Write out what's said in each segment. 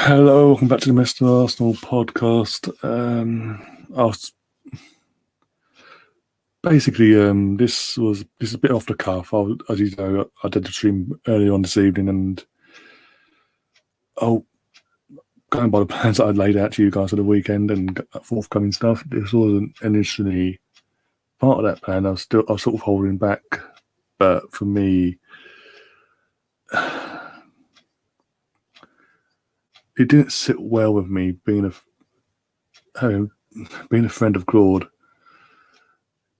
Hello, welcome back to the Mr. Arsenal podcast. I was basically this is a bit off the cuff. As you know, I did the stream earlier on this evening, and going by the plans that I'd laid out to you guys for the weekend and forthcoming stuff, this wasn't initially part of that plan. I was sort of holding back, but for me, it didn't sit well with me being a friend of Claude,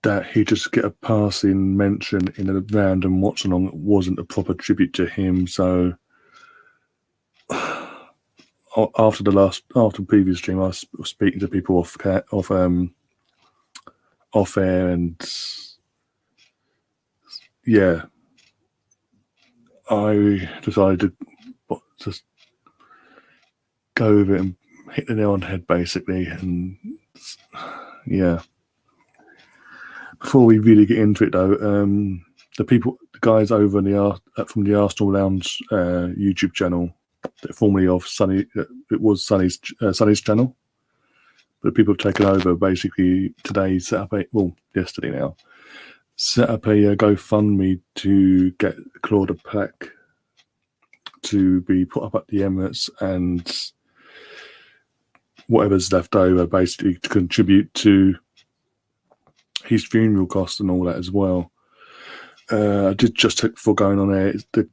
that he just get a passing mention in a random watch along that wasn't a proper tribute to him. So after the previous stream, I was speaking to people off air, and yeah, I decided to just go with it and hit the nail on the head, basically. And yeah, before we really get into it, though, the guys over from the Arsenal Lounge YouTube channel, formerly of Sunny, it was Sunny's channel, but people have taken over. Basically, today yesterday now, set up a GoFundMe to get Claude a plaque to be put up at the Emirates, and whatever's left over, basically to contribute to his funeral costs and all that as well. I did just check before going on air. The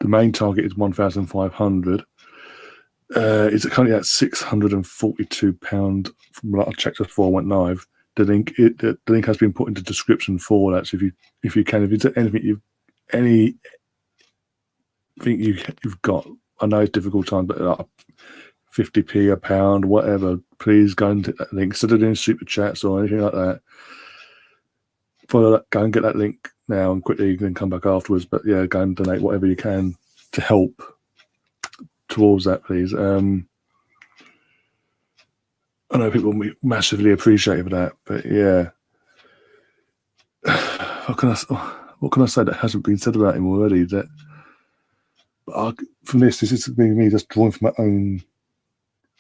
main target is 1,500. It's currently at £642. From what I checked before I went live. The link has been put in the description for that. So if you there's anything you've got, I know it's difficult time, but 50p, a pound, whatever, please go and hit that link. Instead of doing super chats or anything like that, follow that, go and get that link now and quickly, you can come back afterwards. But yeah, go and donate whatever you can to help towards that, please. I know people will be massively appreciative of that, but yeah. What can I say that hasn't been said about him already? From this is me just drawing from my own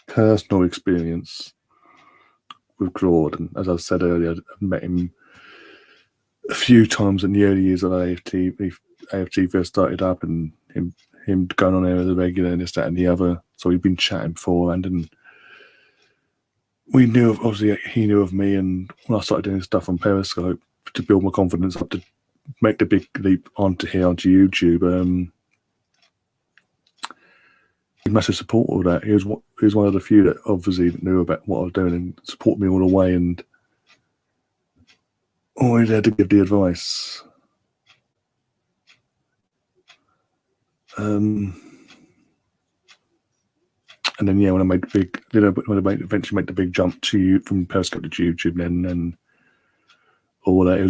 personal experience with Claude. And as I said earlier, I've met him a few times in the early years of AFT first started up, and him going on there as a regular and this, that, and the other. So we've been chatting beforehand, and we knew obviously he knew of me. And when I started doing stuff on Periscope to build my confidence up to make the big leap onto YouTube, massive support of that. He was one of the few that obviously knew about what I was doing and supported me all the way, and always had to give the advice. And then when I eventually made the big jump from Periscope to YouTube, and all that, he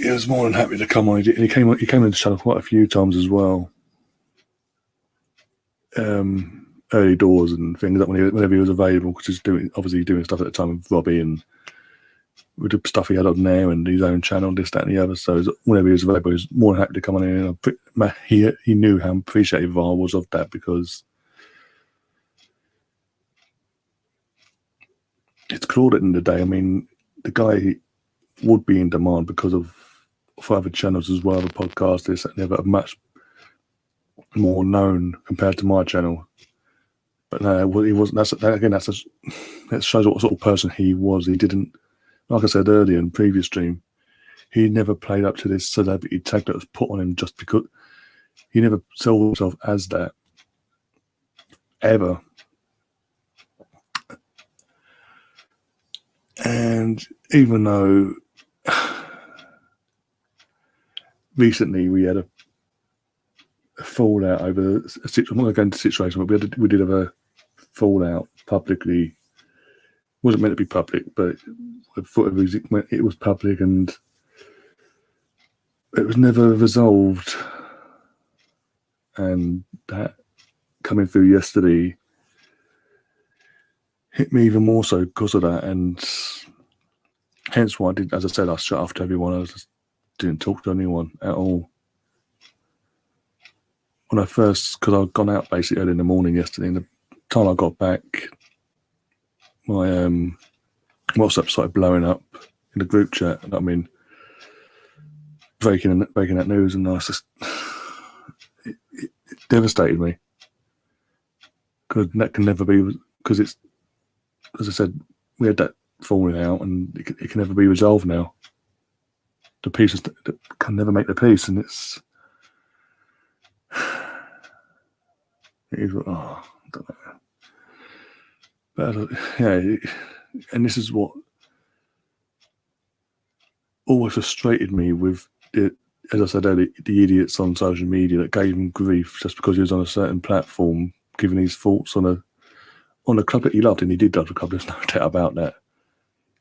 was more than happy to come on. And he came in the channel quite a few times as well. Early doors and things, like whenever he was available, because he's obviously doing stuff at the time with Robbie and with the stuff he had on there and his own channel, this, that, and the other. So whenever he was available, he was more than happy to come on in. And he knew how appreciative I was of that, because it's Claude at the end of the day. I mean, the guy would be in demand because of other channels as well, the podcast, this, that, and the other, much more known compared to my channel. But no, he wasn't. That shows what sort of person he was. He didn't, like I said earlier in the previous stream, he never played up to this celebrity tag that was put on him just because. He never sold himself as that, ever. And even though recently we had a fallout over I'm not going to go into the situation, but we did have a fallout publicly. It wasn't meant to be public, but it was public, and it was never resolved. And that coming through yesterday hit me even more so because of that, and hence why I did, as I said, I shut off to everyone. I just didn't talk to anyone at all. when I first, because I'd gone out basically early in the morning yesterday, and the time I got back, my WhatsApp started blowing up in the group chat, and I mean, breaking that news, and I was just, it devastated me, because that can never be, because it's, as I said, we had that falling out, and it can never be resolved now. The pieces that can never make the peace, and it's, it is, I don't know. But yeah, and this is what always frustrated me with it, as I said earlier, the idiots on social media that gave him grief just because he was on a certain platform, giving his thoughts on a club that he loved, and he did love the club. There's no doubt about that.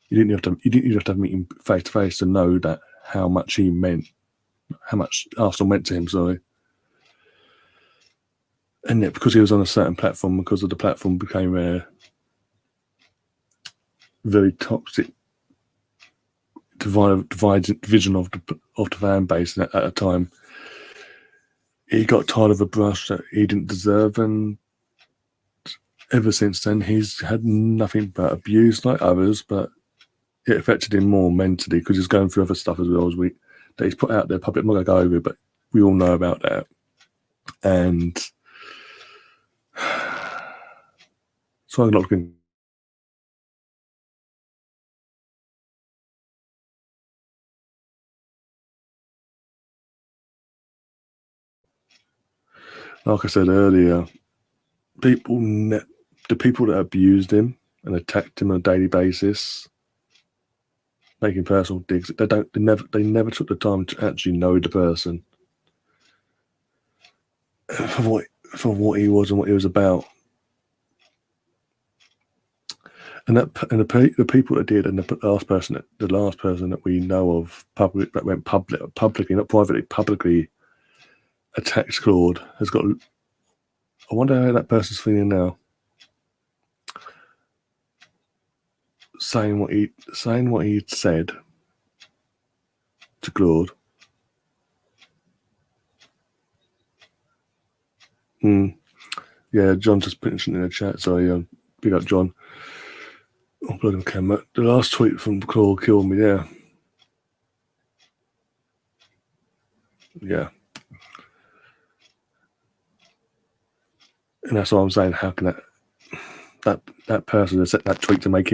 You didn't have to meet him face to face to know that how much he meant, how much Arsenal meant to him. Sorry, and yet because he was on a certain platform, because of the platform became a very toxic division of the fan base at a time. He got tired of a brush that he didn't deserve, and ever since then he's had nothing but abuse like others, but it affected him more mentally because he's going through other stuff as well as that he's put out there public. I'm not going to go over it, but we all know about that. And so I'm not going. Like I said earlier, the people that abused him and attacked him on a daily basis, making personal digs, they never took the time to actually know the person for what he was and what he was about. And the people that did, and the last person that we know of that went publicly, not privately, publicly attacked Claude has got. I wonder how that person's feeling now. Saying what he'd said to Claude. Yeah, John just put it in the chat. Sorry, big up John. Oh, blood on camera. The last tweet from Claude killed me. Yeah. And that's what I'm saying. How can that person has set that tweet to make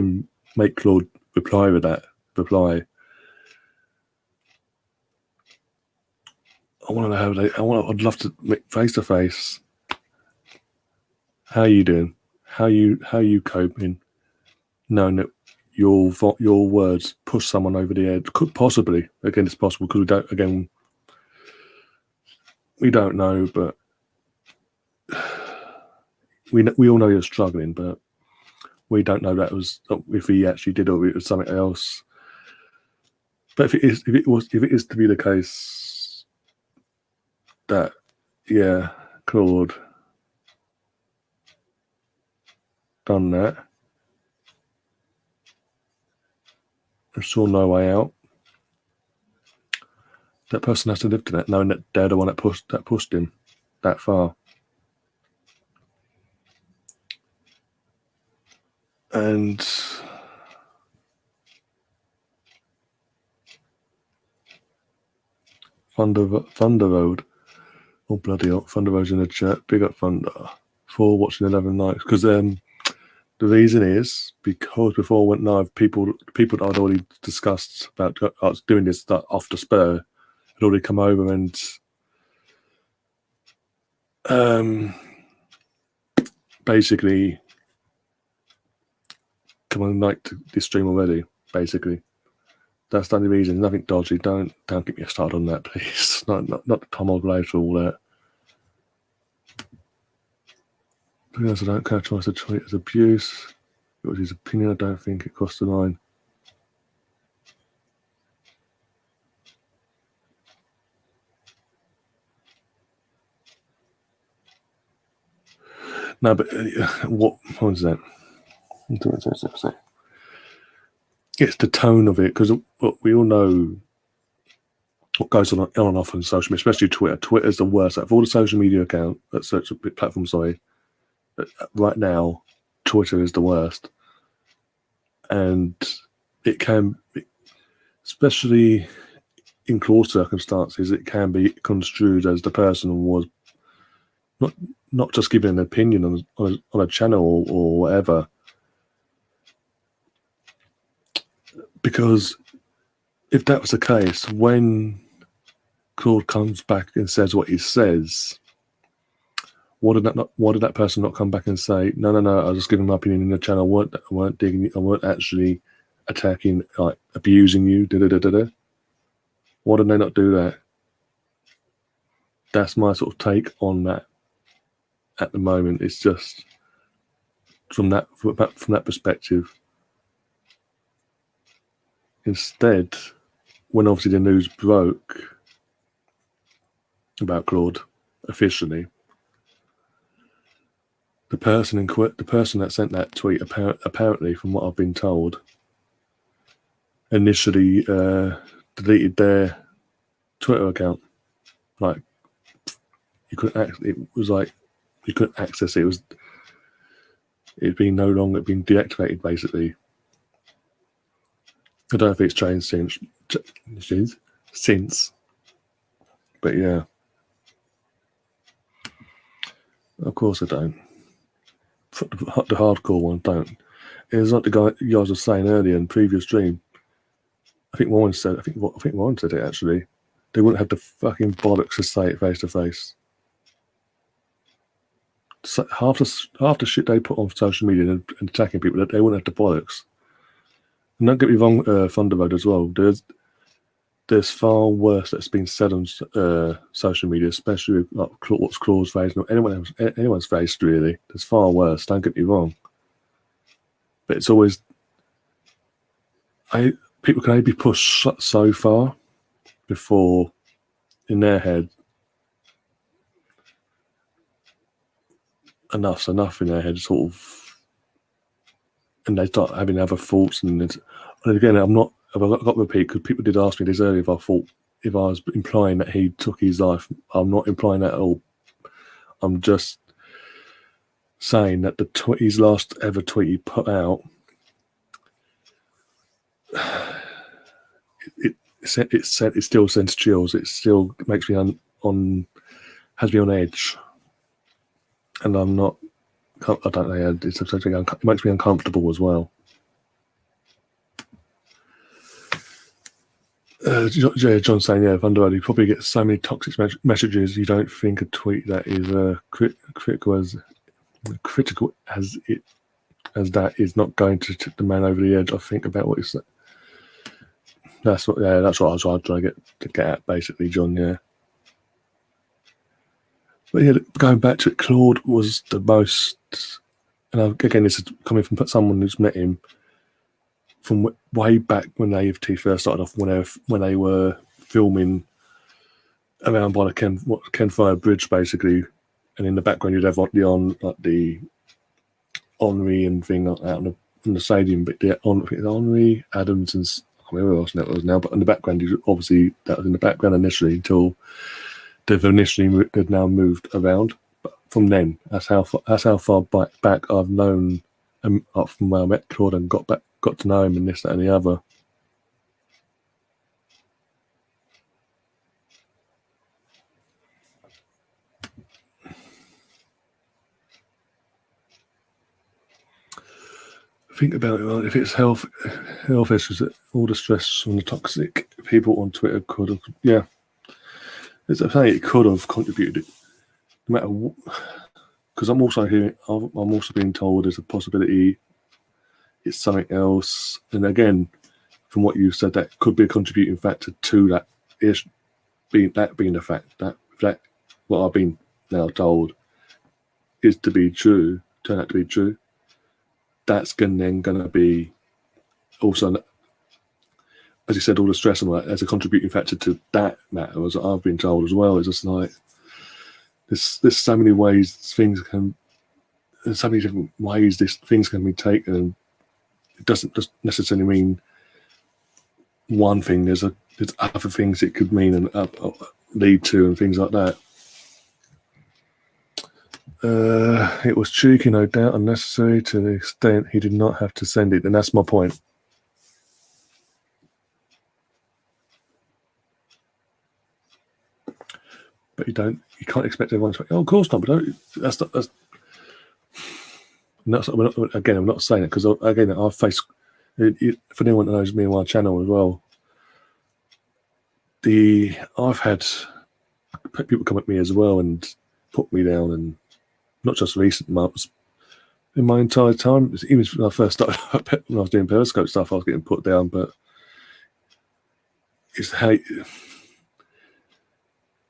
Claude reply with that reply? I want to know I'd love to make face to face. How are you doing? How you coping? Knowing that your words push someone over the edge. Could possibly, again, it's possible because we don't know, but we all know you're struggling, but we don't know if he actually did or it was something else. But if it is to be the case that Claude done that, and saw no way out, that person has to live to that, knowing that they're the one that pushed him that far. And Thunderboat. Oh, bloody hell. Thunderboat's in the chat. Big up Thunder for watching 11 nights. Because the reason is because before I went live, people that I'd already discussed about I was doing this off the spur had already come over and basically come on like to this stream already. Basically, that's the only reason. Nothing dodgy. Don't get me started on that, please. Not the Tom old later all that. Because I don't characterize the tweet as abuse. It was his opinion. I don't think it crossed the line. No, but what was that? It's the tone of it, because we all know what goes on and off on social media, especially Twitter. Twitter's the worst out of all the social media account, search platforms. Sorry, right now, Twitter is the worst, and it can, especially in Claude circumstances, it can be construed as the person was not just giving an opinion on a channel or whatever, because if that was the case, when Claude comes back and says what he says, why did that person not come back and say, no, I was just giving my opinion in the channel, I weren't digging, I weren't actually attacking, like abusing you, Why did they not do that? That's my sort of take on that at the moment. It's just from that perspective. Instead, when obviously the news broke about Claude officially, the person that sent that tweet apparently, from what I've been told, initially deleted their Twitter account. Like you couldn't access it. It'd been no longer been deactivated basically. I don't know if it's changed since, but yeah. Of course I don't. The hardcore one don't. It's like the guys were saying earlier in the previous stream. I think Warren said it actually. They wouldn't have the fucking bollocks to say it face to face. Half the shit they put on social media and attacking people, they wouldn't have the bollocks. And don't get me wrong, Thunderboat as well. There's far worse that's been said on social media, especially like what's Claude's faced, or anyone's faced really. There's far worse. Don't get me wrong, but it's always people can only be pushed so far before, in their head, enough's enough in their head, sort of, and they start having other thoughts. And again, I've got to repeat, because people did ask me this earlier if I was implying that he took his life. I'm not implying that at all. I'm just saying that his last ever tweet he put out, it still sends chills. It still makes me has me on edge, and I'm not. I don't know. It makes me uncomfortable as well. John saying, yeah, Thunderboat, you probably get so many toxic messages. You don't think a tweet that is critical as that is not going to tip the man over the edge. I think about what you said. That's what I was trying to get at, basically, John. Yeah. But yeah, going back to it, Claude was the most, and again, this is coming from someone who's met him from way back when AFT first started off, when they were filming around by the Ken Fire Bridge, basically, and in the background you'd have the Henri and thing like that in the stadium, but the Henri, Adams, and I can't remember who else that was now, but in the background, obviously that was in the background initially until they've now moved around. But from then, that's how far back I've known him, up from where I met Claude and got to know him, and this, that, and the other. Think about it. If it's health issues, all the stress from the toxic people on Twitter could have, yeah. As I say, it could have contributed. No matter what, because I'm also being told there's a possibility it's something else. And again, from what you said, that could be a contributing factor to that being the fact that what I've been now told is to be true, turn out to be true. That's then going to be also, as you said, all the stress and all that as a contributing factor to that matter, as I've been told as well. It's just like there's so many ways there's so many different ways things can be taken, and it doesn't just necessarily mean one thing. There's there's other things it could mean and lead to and things like that. It was cheeky, no doubt, unnecessary to the extent he did not have to send it, and that's my point. But you can't expect everyone to. Oh, of course not. But that's not. Again, I'm not saying it because again, I've faced. For anyone that knows me and my channel as well, I've had people come at me as well and put me down, and not just recent months. In my entire time, even when I first started, when I was doing Periscope stuff, I was getting put down. But it's how,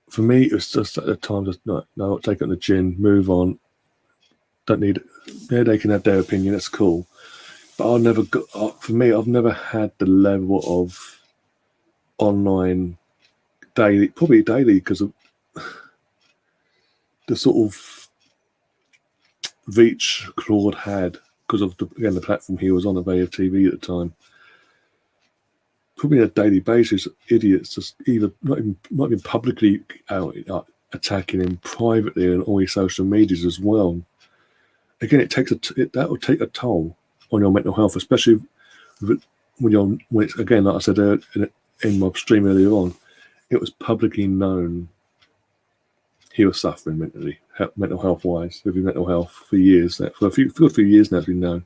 for me, it was just at the time, just no, take it on the chin, move on. Don't need it. Yeah, they can have their opinion. That's cool. But for me, I've never had the level of online probably daily, because of the sort of reach Claude had, because of the platform he was on, Avail TV at the time. Probably on a daily basis, idiots just either not even publicly out attacking him, privately on all his social medias as well. Again, that will take a toll on your mental health, especially when it's, again, like I said in my stream earlier on, it was publicly known he was suffering mental health wise, with his mental health for years. For a good few years now, it's been known.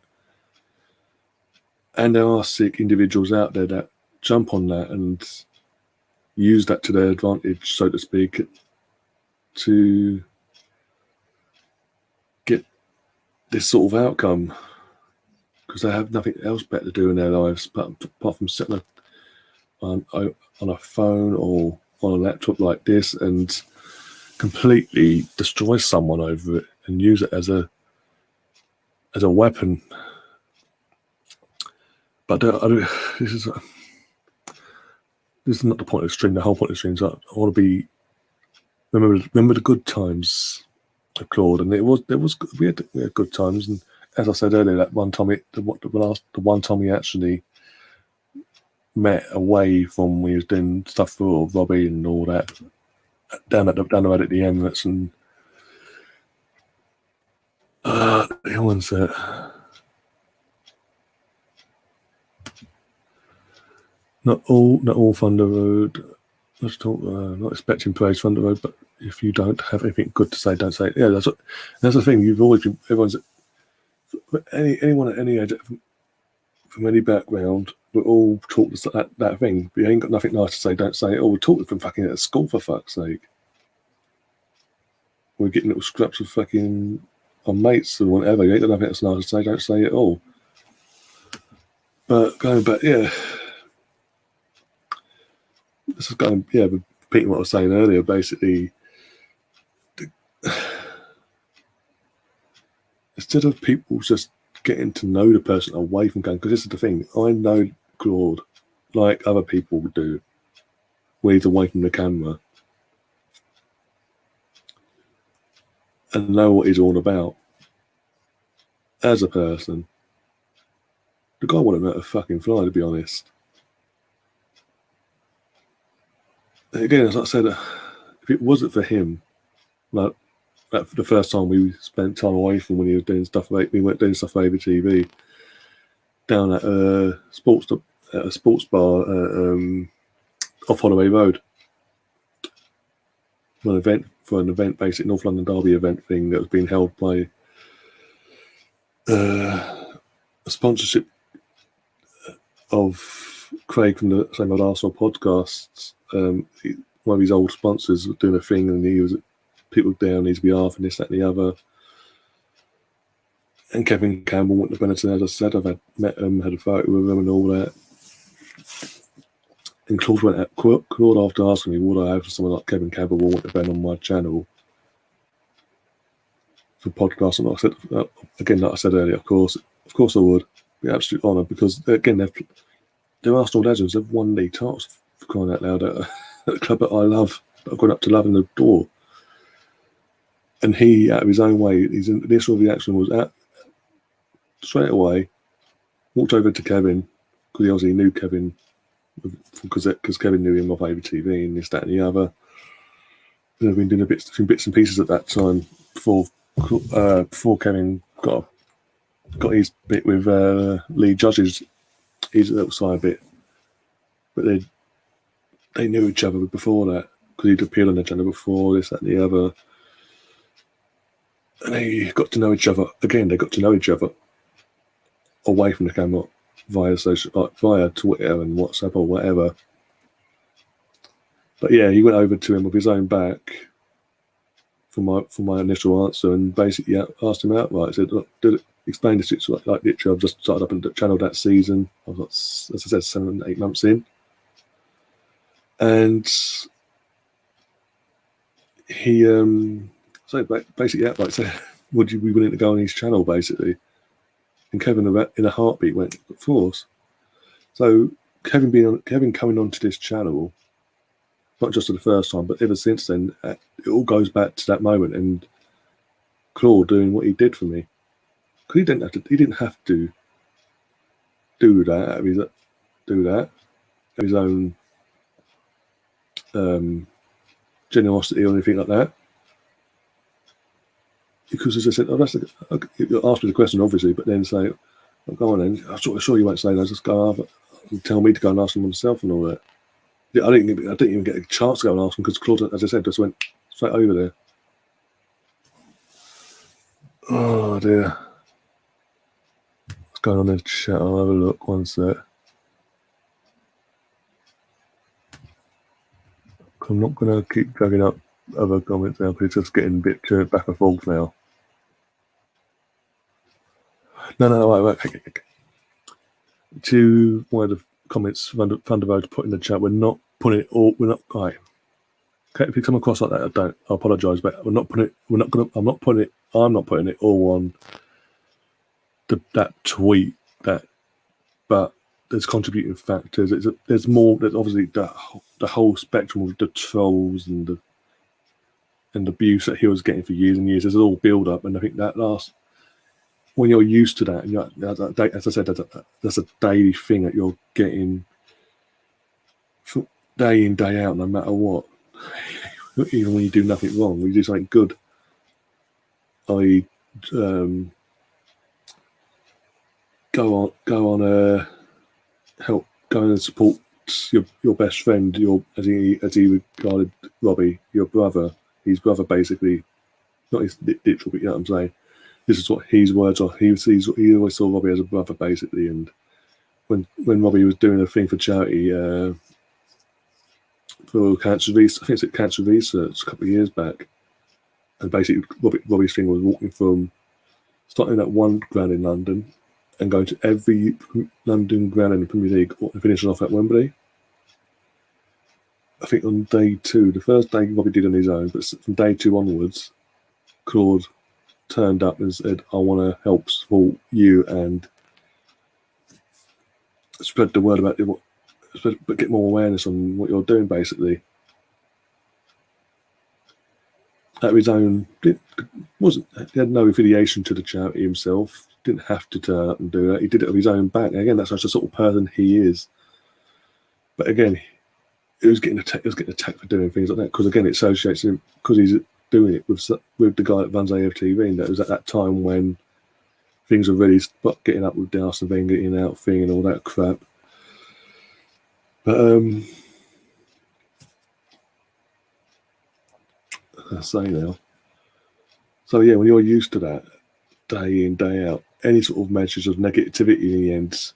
And there are sick individuals out there that jump on that and use that to their advantage, so to speak, to get this sort of outcome, because they have nothing else better to do in their lives apart from sitting on a phone or on a laptop like this and completely destroy someone over it and use it as a weapon. But this is not the point of the stream. The whole point of the stream is I want to be remember the good times of Claude, and we had good times. And as I said earlier, that one time the one time we actually met away from when he was doing stuff for Robbie and all that down the road at the Emirates, and the ones that not all Thunderboat. Let's talk. Not expecting praise Thunderboat, but if you don't have anything good to say, don't say it. Yeah, that's the thing. You've always been. Everyone's anyone at any age, from any background, we all talk that thing. But you ain't got nothing nice to say, don't say it. Oh, we're talking from fucking at school, for fuck's sake. We're getting little scraps of fucking our mates or whatever. You ain't got nothing that's nice to say, don't say it all. But going back, yeah. This is going, repeating what I was saying earlier, basically. Instead of people just getting to know the person away from going, because this is the thing, I know Claude, like other people do, when he's away from the camera, and know what he's all about as a person. The guy wouldn't hurt a fucking fly, to be honest. Again, as I said, if it wasn't for him, like the first time we spent time away from when he was doing stuff, we weren't doing stuff over TV, down at a sports bar off Holloway Road, for an event, basic North London Derby event thing that was being held by a sponsorship of Craig from the Same Old Arsenal podcasts. One of his old sponsors was doing a thing, and he was people down his behalf and this, that, and the other. And Kevin Campbell went to Benetton, as I said. I've met him, had a photo with him and all that. And Claude, after asking me, would I have someone like Kevin Campbell want to Ben on my channel for podcasts? And like I said, again, like I said earlier, of course I would. Be absolute honour, because again, they're Arsenal legends. They've won league titles, for crying out loud, at a club that I love, that I've gone up to love and adore. And he, out of his own way, his initial reaction was straight away, walked over to Kevin, because he obviously knew Kevin because Kevin knew him off ABTV and this, that, and the other. They've been doing bits and pieces at that time before Kevin got his bit with Lee Judge's his little side bit, but they knew each other before that because he'd appeared on their channel before, this, that, and the other, and they got to know each other again. They got to know each other away from the camera via Twitter and WhatsApp or whatever. But yeah, he went over to him with his own back for my initial answer and basically asked him outright. I said, look, explain the situation like literally I've just started up in the channel that season. I was, as I said, 7, 8 months in. And he basically outright said, would you be willing to go on his channel, basically? And Kevin, in a heartbeat, went, of course. So Kevin coming onto this channel, not just for the first time, but ever since then, it all goes back to that moment and Claude doing what he did for me. Because he didn't have to do that of his own generosity or anything like that. Because as I said, you asked me the question obviously, but then say, oh, go on then. I'm sure you won't say that. Just go over and tell me to go and ask him myself and all that. I didn't even get a chance to go and ask him because Claude, as I said, just went straight over there. Oh dear. What's going on in the chat? I'll have a look. One sec. I'm not going to keep dragging up other comments now because it's just getting a bit back and forth now. No, right. Okay. To one of the comments Thunderboat put in the chat, we're not putting it all. We're not right. Okay, if you come across like that, I apologise, but I'm not putting it all on that tweet. But there's contributing factors. There's more. There's obviously the whole spectrum of the trolls and the abuse that he was getting for years and years. There's all build up, and I think that when you're used to that, and as I said, that's a daily thing that you're getting day in, day out, no matter what. Even when you do nothing wrong, when you do something good, i.e., go on help, go and support your best friend, as he regarded Robbie, your brother, his brother, basically, not his literal, but you know what I'm saying. This is what his words are. He always saw Robbie as a brother, basically. And when Robbie was doing a thing for charity for cancer research, I think it's cancer research a couple of years back, and basically Robbie's thing was walking from starting at one ground in London and going to every London ground in the Premier League and finishing off at Wembley. I think on day 2, the first day Robbie did on his own, but from day 2 onwards, Claude turned up and said, I want to help support you and spread the word about it, but get more awareness on what you're doing, basically. At his own, he had no affiliation to the charity himself, didn't have to turn up and do that. He did it of his own back. And again, that's such a sort of person he is. But again, he was getting attacked for doing things like that because again, it associates him because he's doing it with the guy that runs AFTV, and that was at that time when things were really getting up with Darcy and Wenger in and out thing and all that crap. But I say now. So yeah, when you're used to that day in, day out, any sort of measures of negativity in the end,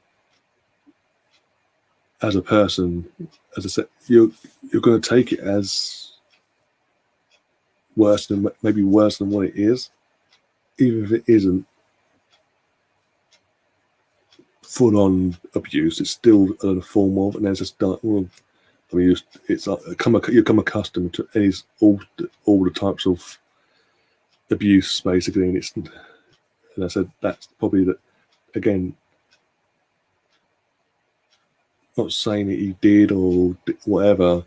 as a person, as I said, you're going to take it as maybe worse than what it is, even if it isn't full on abuse. It's still a form of, and there's just it's like you come accustomed to all the types of abuse, basically, and I said that's probably that. Again, not saying that he did or whatever,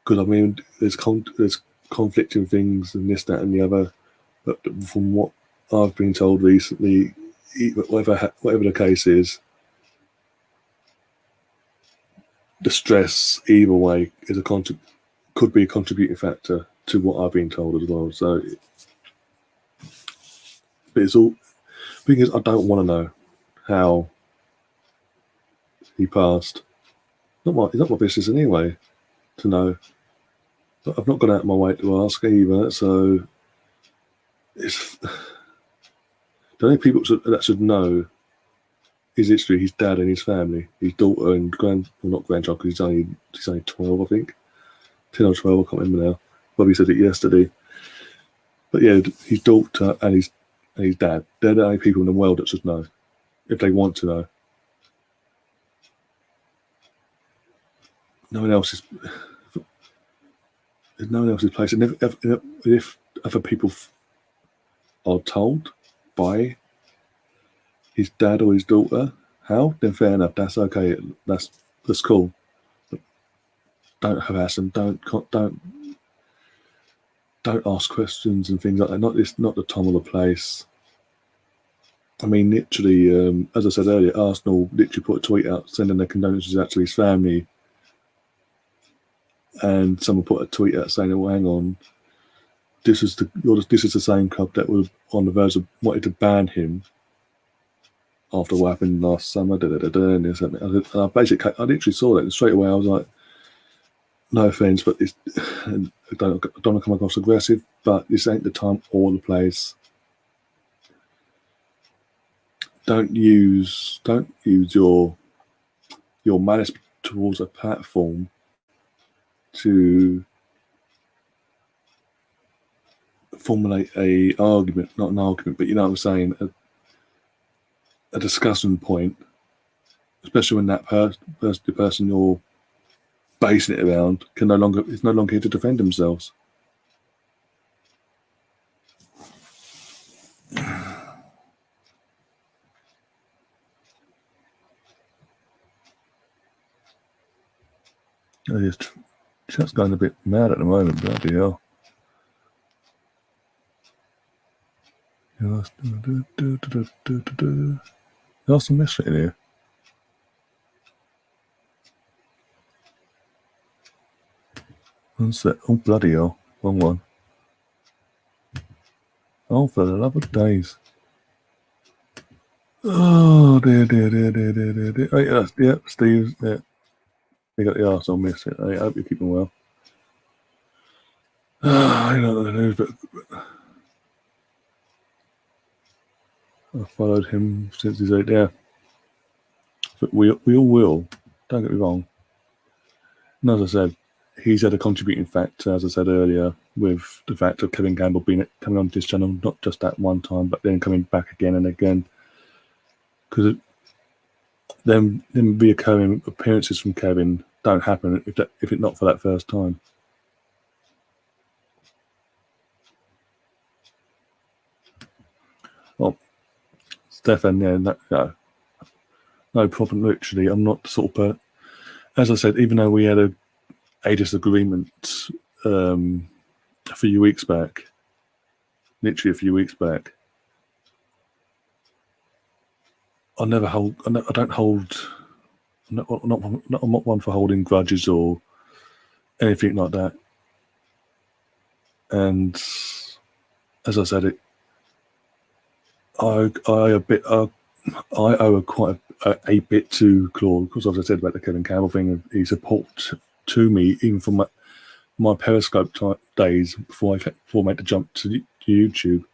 because I mean there's conflicting things and this, that, and the other. But from what I've been told recently, whatever the case is, the stress either way is could be a contributing factor to what I've been told as well. So, but it's all because I don't want to know how he passed. It's not my business anyway to know. But I've not gone out of my way to ask either. So it's the only people that should know is literally his dad and his family, his daughter and not grandchild, because he's only 12, I think, 10 or 12. I can't remember now. Bobby said it yesterday. But yeah, his daughter and his dad, they're the only people in the world that should know, if they want to know. No one else is. There's no one else's place. And if other people are told by his dad or his daughter how, then fair enough. That's okay. That's cool. But don't harass them. Don't ask questions and things like that. Not the time or the place. I mean, literally, as I said earlier, Arsenal literally put a tweet out sending their condolences out to his family. And someone put a tweet out saying, "Oh, hang on, this is the same club that was on the verge of wanting to ban him after what happened last summer." And I literally saw that, and straight away I was like, "No offense, but I don't want to come across aggressive, but this ain't the time or the place. Don't use your malice towards a platform to formulate a argument, not an argument, but you know what I'm saying, a discussion point, especially when the person you're basing it around is no longer here to defend themselves." Chat's going a bit mad at the moment, bloody hell. There's some mystery in here. One sec. Oh, bloody hell. Wrong one. Oh, for the love of days. Oh, dear. Oh, yeah, Steve. Yeah. We got the arsehole miss it. I hope you're keeping well. I don't know the news, but I followed him since he's out there. But we all will. Don't get me wrong. And as I said, he's had a contributing factor, as I said earlier, with the fact of Kevin Campbell coming on this channel, not just that one time, but then coming back again and again. Because them reoccurring appearances from Kevin don't happen if it's not for that first time. Well, Stefan, yeah, no problem. Literally, I'm not the sort of person. As I said, even though we had a disagreement a few weeks back, literally a few weeks back, I'm not one for holding grudges or anything like that. And as I said, I owe quite a bit to Claude, because as I said about the Kevin Campbell thing, his support to me, even from my Periscope type days before I made the jump to YouTube.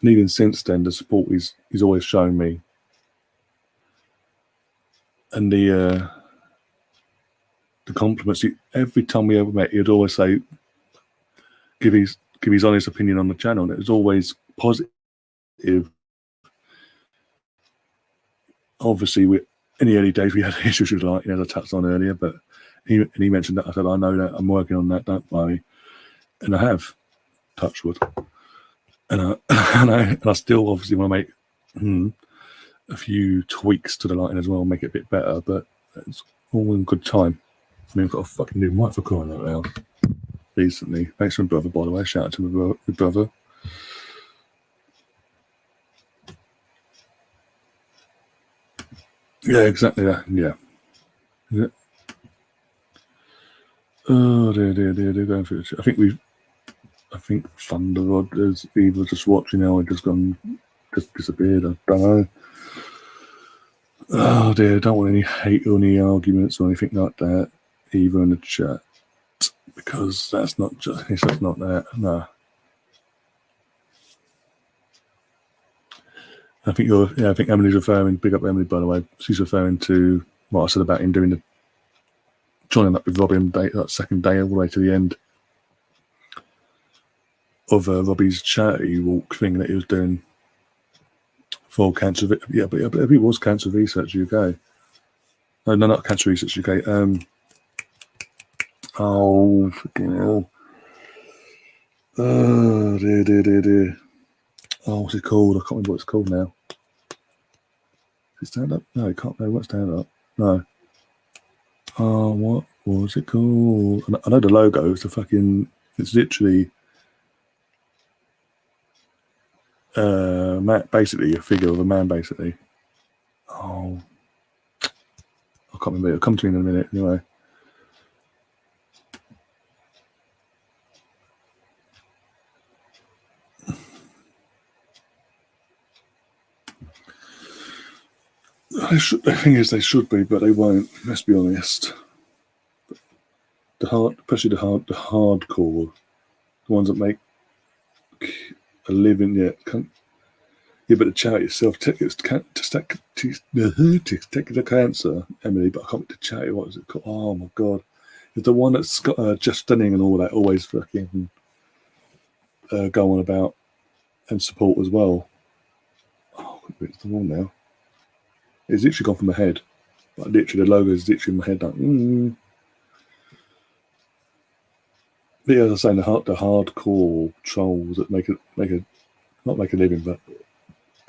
And even since then, the support he's always shown me. And the compliments, every time we ever met, he'd always say, give his honest opinion on the channel. And it was always positive. Obviously, in the early days, we had issues with lighting, as I touched on earlier, but he mentioned that. I said, I know that, I'm working on that, don't worry. And I have, touch wood. And I still obviously want to make a few tweaks to the lighting as well, make it a bit better, but it's all in good time. I mean, I've got a fucking new mic for crying out loud recently. Thanks to my brother, by the way. Shout out to my brother. Yeah, exactly that. Yeah. Yeah. Oh dear. Going through this. I think Thunderboat is either just watching now or just disappeared. I don't know. Oh dear, don't want any hate or any arguments or anything like that, either in the chat, because that's not just, it's not that, no. I think I think Emily's referring, big up Emily, by the way, she's referring to what I said about him doing joining up with Robin that second day all the way to the end of Robbie's charity walk thing that he was doing for cancer. Yeah, but it was Cancer Research UK. No, not Cancer Research UK. Oh, fucking hell. Oh, dear. Oh, what's it called? I can't remember what it's called now. Is it Stand Up? No, I can't know what Stand Up. No. Oh, what was it called? I know the logo. It's literally basically a figure of a man, basically. Oh, I can't remember. It'll come to me in a minute, anyway. The thing is, they should be, but they won't. Let's be honest. Especially the hardcore, the ones that make a living. Yeah, but the charity itself, to take the cancer, Emily. But I can't remember the charity. What is it called? Oh my god, it's the one that's got Just Stunning and all that. Always fucking go on about and support as well. Oh, it's the one now. It's literally gone from my head. Like literally, the logo is literally in my head. Like, But yeah, as I was saying, the hardcore trolls that not make a living, but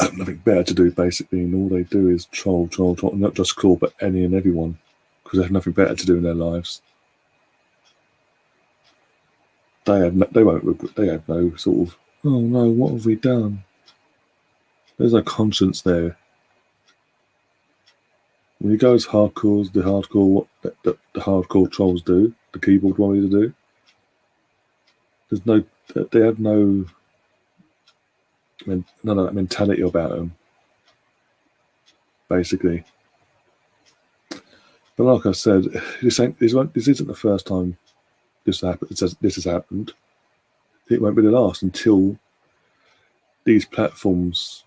have nothing better to do basically, and all they do is troll, not just Claude, but any and everyone, because they have nothing better to do in their lives. They have no sort of, oh no, what have we done? There's no conscience there. When you go as hardcore as the hardcore trolls do, the keyboard warriors do, they have none of that mentality about them, basically. But like I said, this isn't the first time this has happened. It won't be the last until these platforms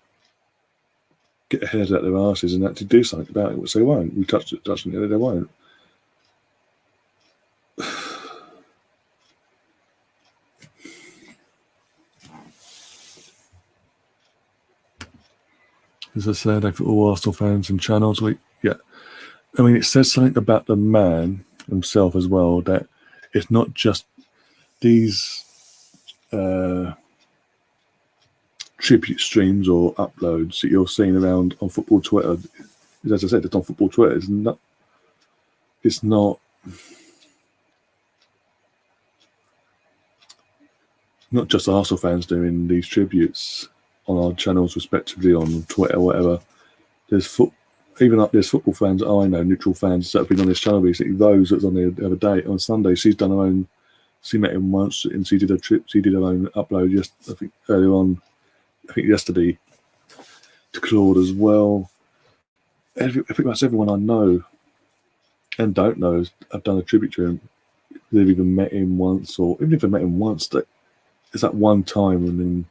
get their heads out their arses and actually do something about it, which they won't. We touched it, they won't. As I said, they've all Arsenal fans and channels. I mean, it says something about the man himself as well, that it's not just these tribute streams or uploads that you're seeing around on football Twitter. As I said, it's on football Twitter. It's not just Arsenal fans doing these tributes on our channels, respectively, on Twitter or whatever. There's football fans that I know, neutral fans that have been on this channel recently. Rose, that was on the other day on Sunday, she's done her own. She met him once, and she did her own upload. I think earlier on. I think yesterday to Claude as well. Pretty much everyone I know and don't know have done a tribute to him. They've even met him once, or even if they met him once, it's that one time, and then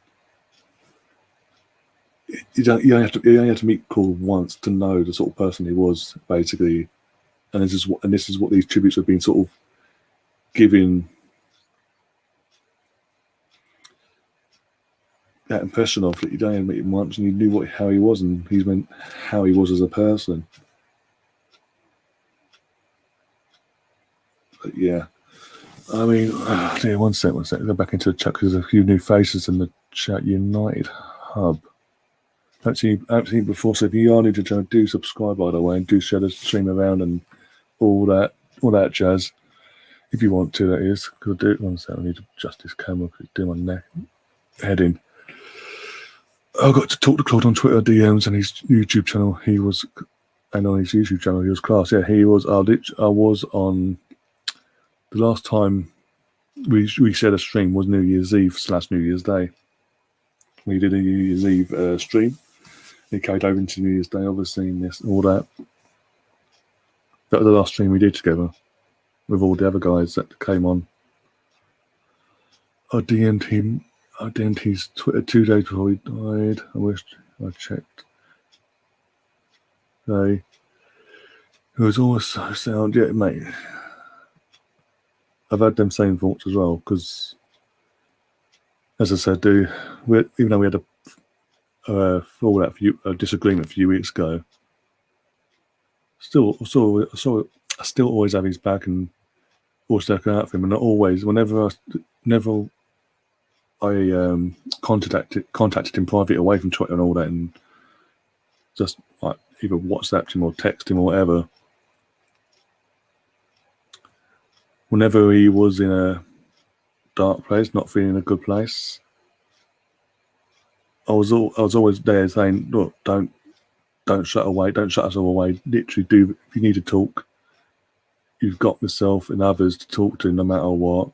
you only have to meet Claude once to know the sort of person he was, basically. And this is what these tributes have been sort of giving that impression of, that you don't even meet him once and you knew how he was, and how he was as a person. But yeah, I mean, dear, one sec. Go back into the chat because there's a few new faces in the chat. United Hub. Actually, before, so if you are new to the channel, do subscribe, by the way, and do share the stream around and all that jazz. If you want to, that is. Because I do. One sec. I need to adjust this camera because it's doing my neck heading. I got to talk to Claude on Twitter DMs and his YouTube channel. He was and on his YouTube channel, he was class. Yeah, he was. I was on the last time we shared a stream was New Year's Eve / New Year's Day. We did a New Year's Eve stream. It carried over into New Year's Day, obviously, and this and all that. That was the last stream we did together with all the other guys that came on. I DM'd his Twitter 2 days before he died. I wished I checked. It was always so sound. Yeah, mate. I've had them same thoughts as well, because, as I said, even though we had a disagreement a few weeks ago, I still always have his back and always look out for him. And whenever I contacted him privately away from Twitter and all that, and just like either WhatsApped him or texted him or whatever, whenever he was in a dark place, not feeling in a good place, I was always there saying, look, don't shut us all away. Literally, if you need to talk, you've got myself and others to talk to no matter what.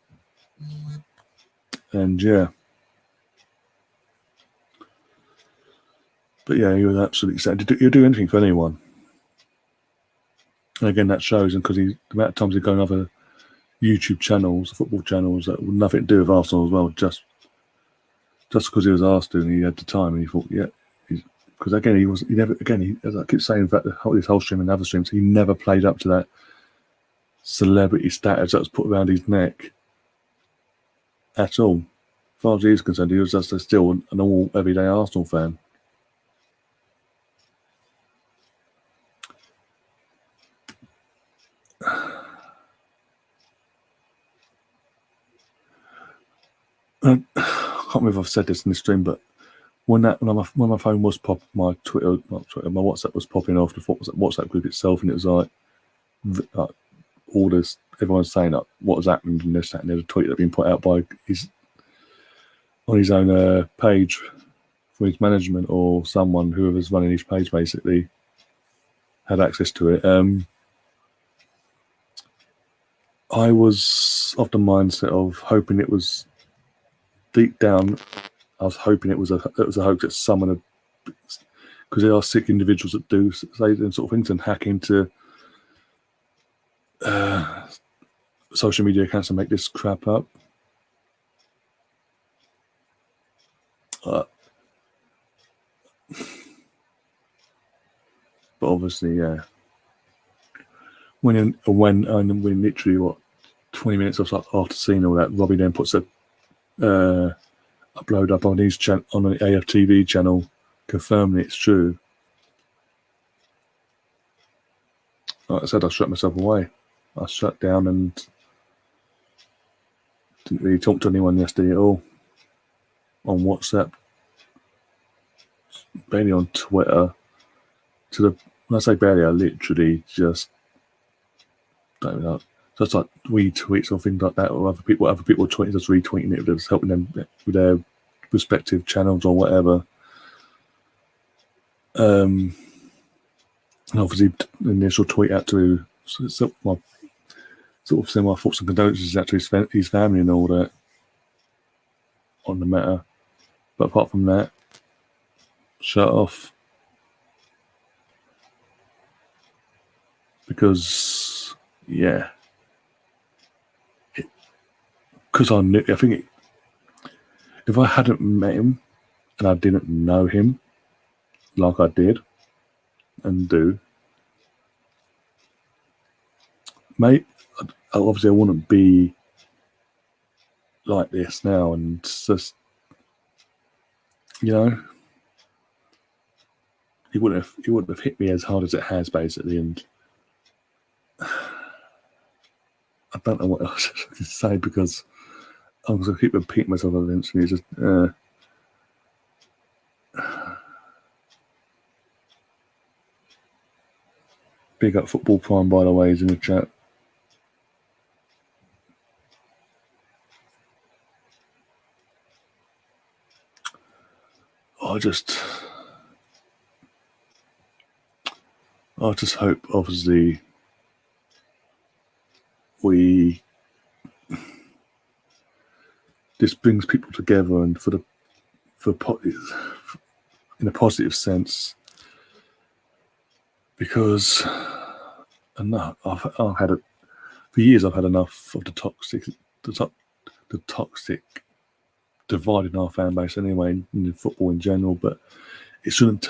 And yeah. But yeah, he was absolutely sad. He'll do anything for anyone. And again, that shows, and because the amount of times he'd go on other YouTube channels, football channels, that would nothing to do with Arsenal as well, just because he was asked to and he had the time, and he thought, yeah, because again, as I keep saying, that this whole stream and other streams, he never played up to that celebrity status that was put around his neck at all. As far as he was concerned, he was just still an normal, everyday Arsenal fan. I can't remember if I've said this in the stream, but when my phone was my WhatsApp was popping off the WhatsApp group itself, and it was like all this, everyone's saying like what has happened, and this, that, and there's a tweet that had been put out by on his own page for his management, or someone, whoever's running his page basically had access to it. I was of the mindset of hoping it was deep down. I was hoping it was a hoax that someone had, because there are sick individuals that do say them sort of things and hack into social media accounts and make this crap up. But obviously, yeah. When literally 20 minutes after seeing all that, Robbie then puts a upload up on his on an AFTV channel, confirming it's true. Like I said, I shut myself away. I shut down and didn't really talk to anyone yesterday at all. On WhatsApp, barely on Twitter. When I say barely, I literally just don't know. Just like retweets or things like that, or other people tweeting, just retweeting it, just helping them with their respective channels or whatever. And obviously, the initial tweet out to my thoughts and condolences out to his family and all that on the matter. But apart from that, shut off. Because, yeah. Because I think if I hadn't met him and I didn't know him like I did and do, mate, obviously I wouldn't be like this now, and it's just, you know, he wouldn't have hit me as hard as it has, basically, and I don't know what else to say, because I'm going to keep repeating myself eventually. It's just big up Football Prime, by the way, is in the chat. I just hope, obviously, this brings people together, and in a positive sense, because enough. I've had for years. I've had enough of the toxic divide in our fan base anyway, in football in general. But it shouldn't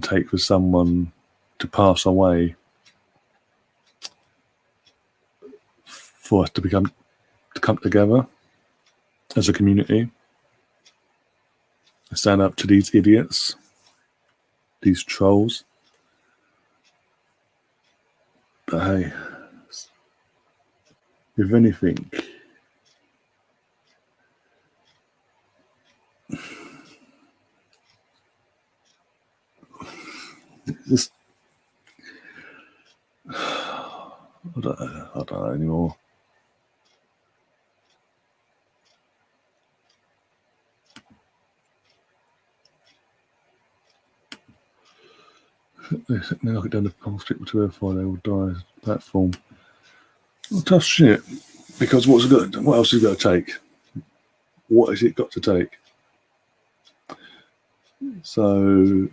take for someone to pass away for us to come together as a community and stand up to these idiots, these trolls. But hey, if anything, this I don't know anymore. They knock it down the pole, stick to their fire, they will die. Platform. Well, tough shit. Because what else has it got to take? What has it got to take? So,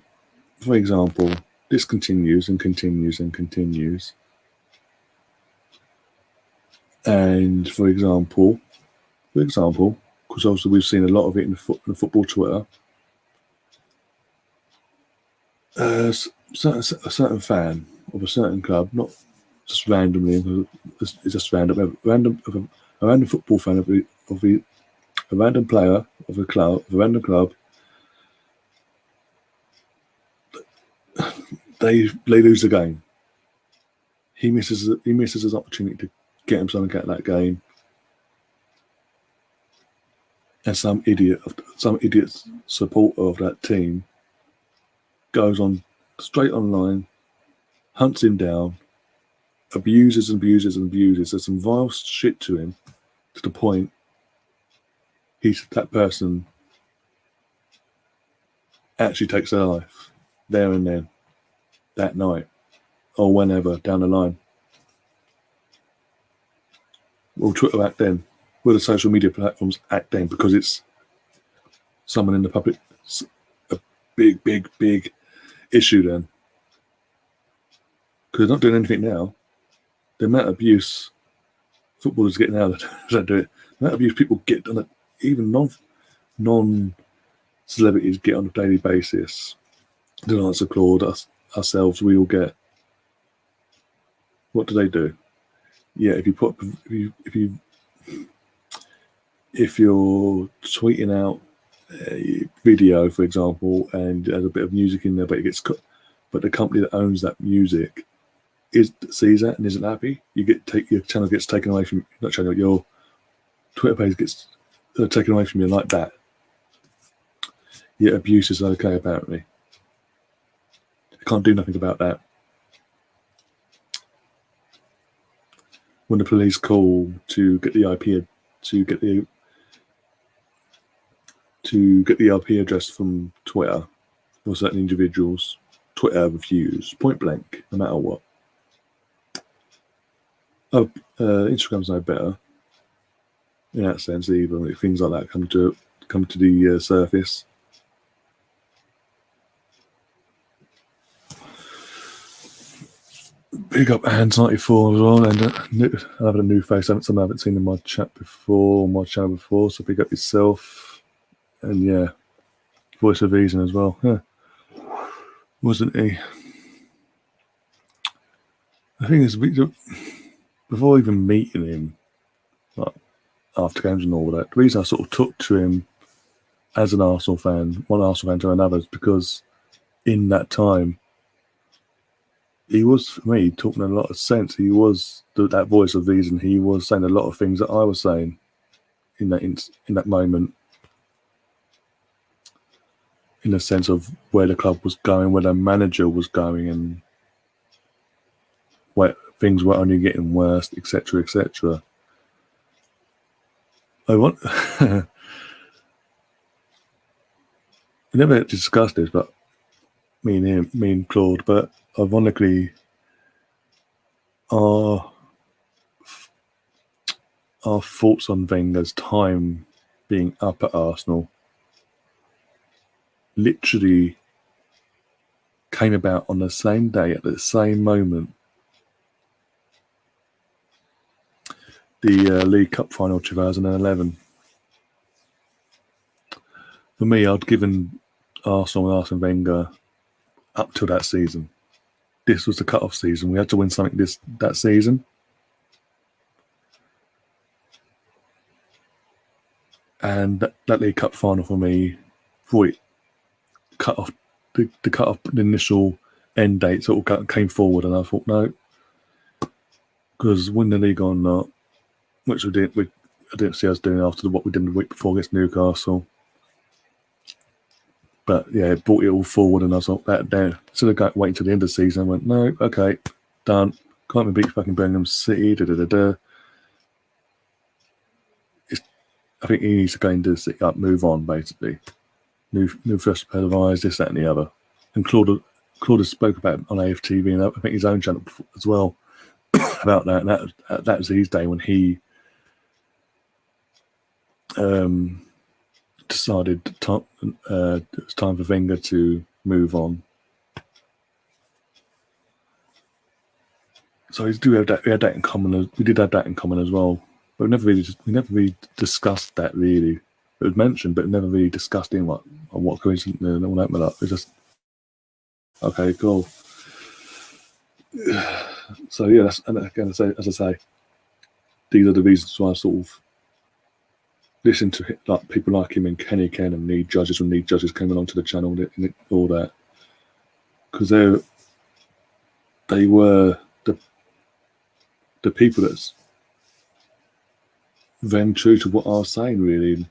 for example, this continues and continues and continues. And for example, because obviously we've seen a lot of it in the football Twitter. A certain fan of a certain club, not just randomly, it's just random. A random football fan of a random player of a random club. They lose the game. He misses his opportunity to get him something out of that game, and some idiot supporter of that team goes on straight online, hunts him down, abuses. There's some vile shit to him, to the point that person actually takes their life there and then, that night, or whenever down the line. Will Twitter act then? Will the social media platforms act then? Because it's someone in the public, a big issue then. Because they're not doing anything now. The amount of abuse footballers get now that do it, the amount of abuse people get on it, even non-celebrities get on a daily basis. The likes of Claude, ourselves, we all get. What do they do? Yeah, if you're tweeting out a video, for example, and there's a bit of music in there, but the company that owns that music sees that and isn't happy, your channel gets taken away from your Twitter page gets taken away from you like that. Yeah, abuse is okay apparently. I can't do nothing about that. When the police call to get the IP address from Twitter for certain individuals, Twitter refuse point blank, no matter what. Instagram's no better in that sense either. When things like that come to the surface. Big up Hands94 as well, and I have a new face. I haven't seen in my channel before. So big up yourself, and yeah, voice of reason as well. Yeah, wasn't he? The thing is, before even meeting him, like after games and all that, the reason I sort of took to him as an Arsenal fan, one Arsenal fan to another, is because in that time, he was, for me, talking a lot of sense. He was that voice of reason. He was saying a lot of things that I was saying in that moment, in the sense of where the club was going, where the manager was going, and where things were only getting worse, etc., etc. I never discussed this, but me and him, me and Claude, but ironically, our thoughts on Wenger's time being up at Arsenal literally came about on the same day at the same moment. The League Cup final 2011. For me, I'd given Arsenal and Arsene Wenger up till that season. This was the cut-off season. We had to win something that season. And that League Cup final for me, the initial end date sort of came forward, and I thought, no, because win the league or not, which I didn't see us doing after what we did the week before against Newcastle. But yeah, it brought it all forward, and I thought that there. Instead of waiting till the end of the season, I went, no, okay, done. Can't be beat fucking Birmingham City. I think he needs to go into move on, basically. New fresh pair of eyes, this, that, and the other. And Claude spoke about it on AFTV, and I think his own channel as well about that. And that was his day when he decided it was time for Wenger to move on. So we had that in common. We did have that in common as well. But we never really discussed that really. It was mentioned, but never really discussed in what coincidence and all that. But it's just okay, cool. So yeah, and again, as I say, these are the reasons why I sort of listen to like people like him and Kenny Ken and Need Judges coming along to the channel and all that, because they were the people that's then true to what I was saying, really.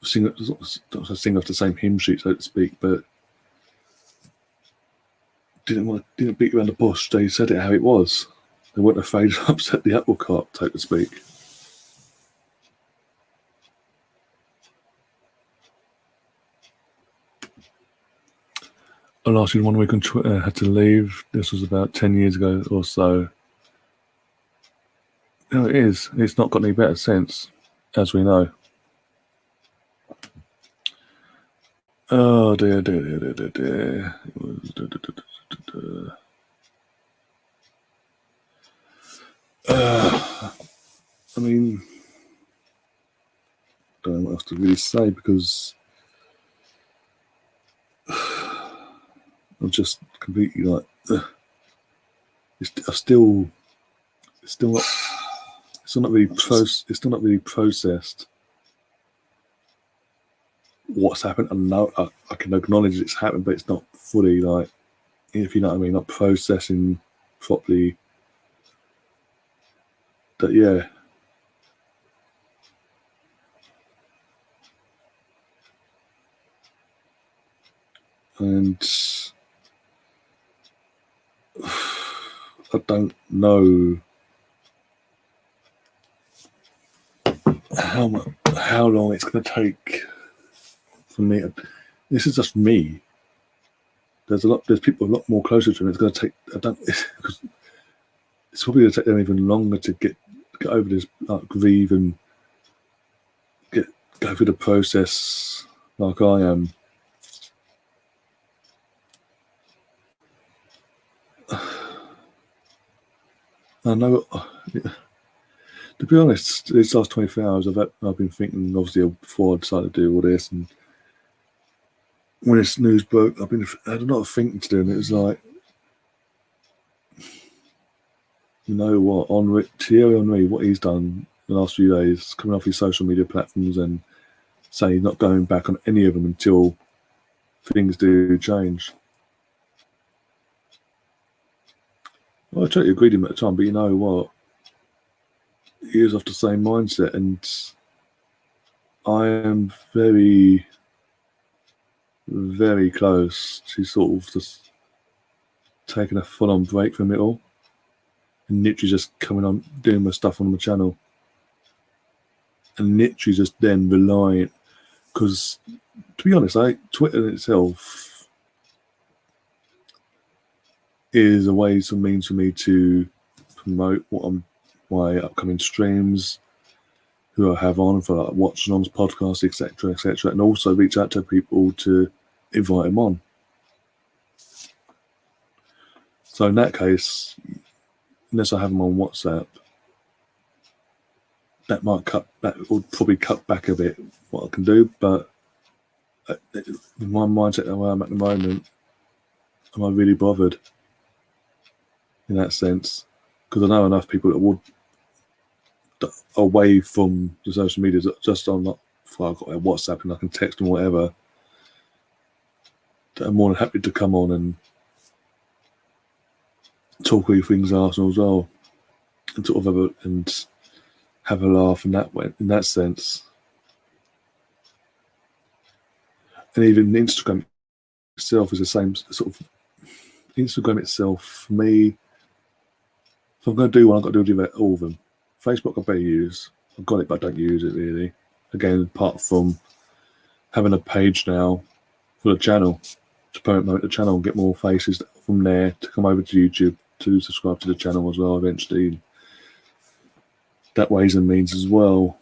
Sing off the same hymn sheet, so to speak, but didn't beat around the bush. They said it how it was. They weren't afraid to upset the apple cart, so to speak. I lasted 1 week on Twitter, had to leave. This was about 10 years ago or so. No, it is. It's not got any better since, as we know. Oh dear. It was, I mean, don't know what else to really say because I'm just completely like, it's still not really processed what's happened. I know I can acknowledge it's happened, but it's not fully like, if you know what I mean, not processing properly. But yeah. And I don't know how long it's going to take for me. This is just me. There's people a lot more closer to me. It's going to take. It's probably going to take them even longer to get over this grieve and go through the process like I am. I know. To be honest, these last 24 hours, I've been thinking, obviously, before I decided to do all this, and when this news broke, I had a lot of thinking to do, and it was like, you know what, Thierry Henry, what he's done the last few days, coming off his social media platforms and saying he's not going back on any of them until things do change. Well, I totally agreed with him at the time, but you know what? He is off the same mindset, and I am very, very close to sort of just taking a full-on break from it all, and literally just coming on doing my stuff on my channel, and literally just then relying, because to be honest, Twitter itself, is a way, some means for me to promote my upcoming streams, who I have on for like watching on podcasts, etc., and also reach out to people to invite them on. So in that case, unless I have them on WhatsApp, that would probably cut back a bit what I can do. But with my mindset the way I'm at the moment, am I really bothered in that sense? Because I know enough people that would, away from the social media, just on I've got their WhatsApp and I can text them whatever, that I'm more than happy to come on and talk all things Arsenal as well, and sort of have a laugh in that way, in that sense. And even Instagram itself is the same sort of. Instagram itself, for me, if I'm going to do one, I've got to do all of them. Facebook I better use. I've got it, but I don't use it really. Again, apart from having a page now for the channel, to promote the channel and get more faces from there to come over to YouTube to subscribe to the channel as well eventually. That ways and means as well.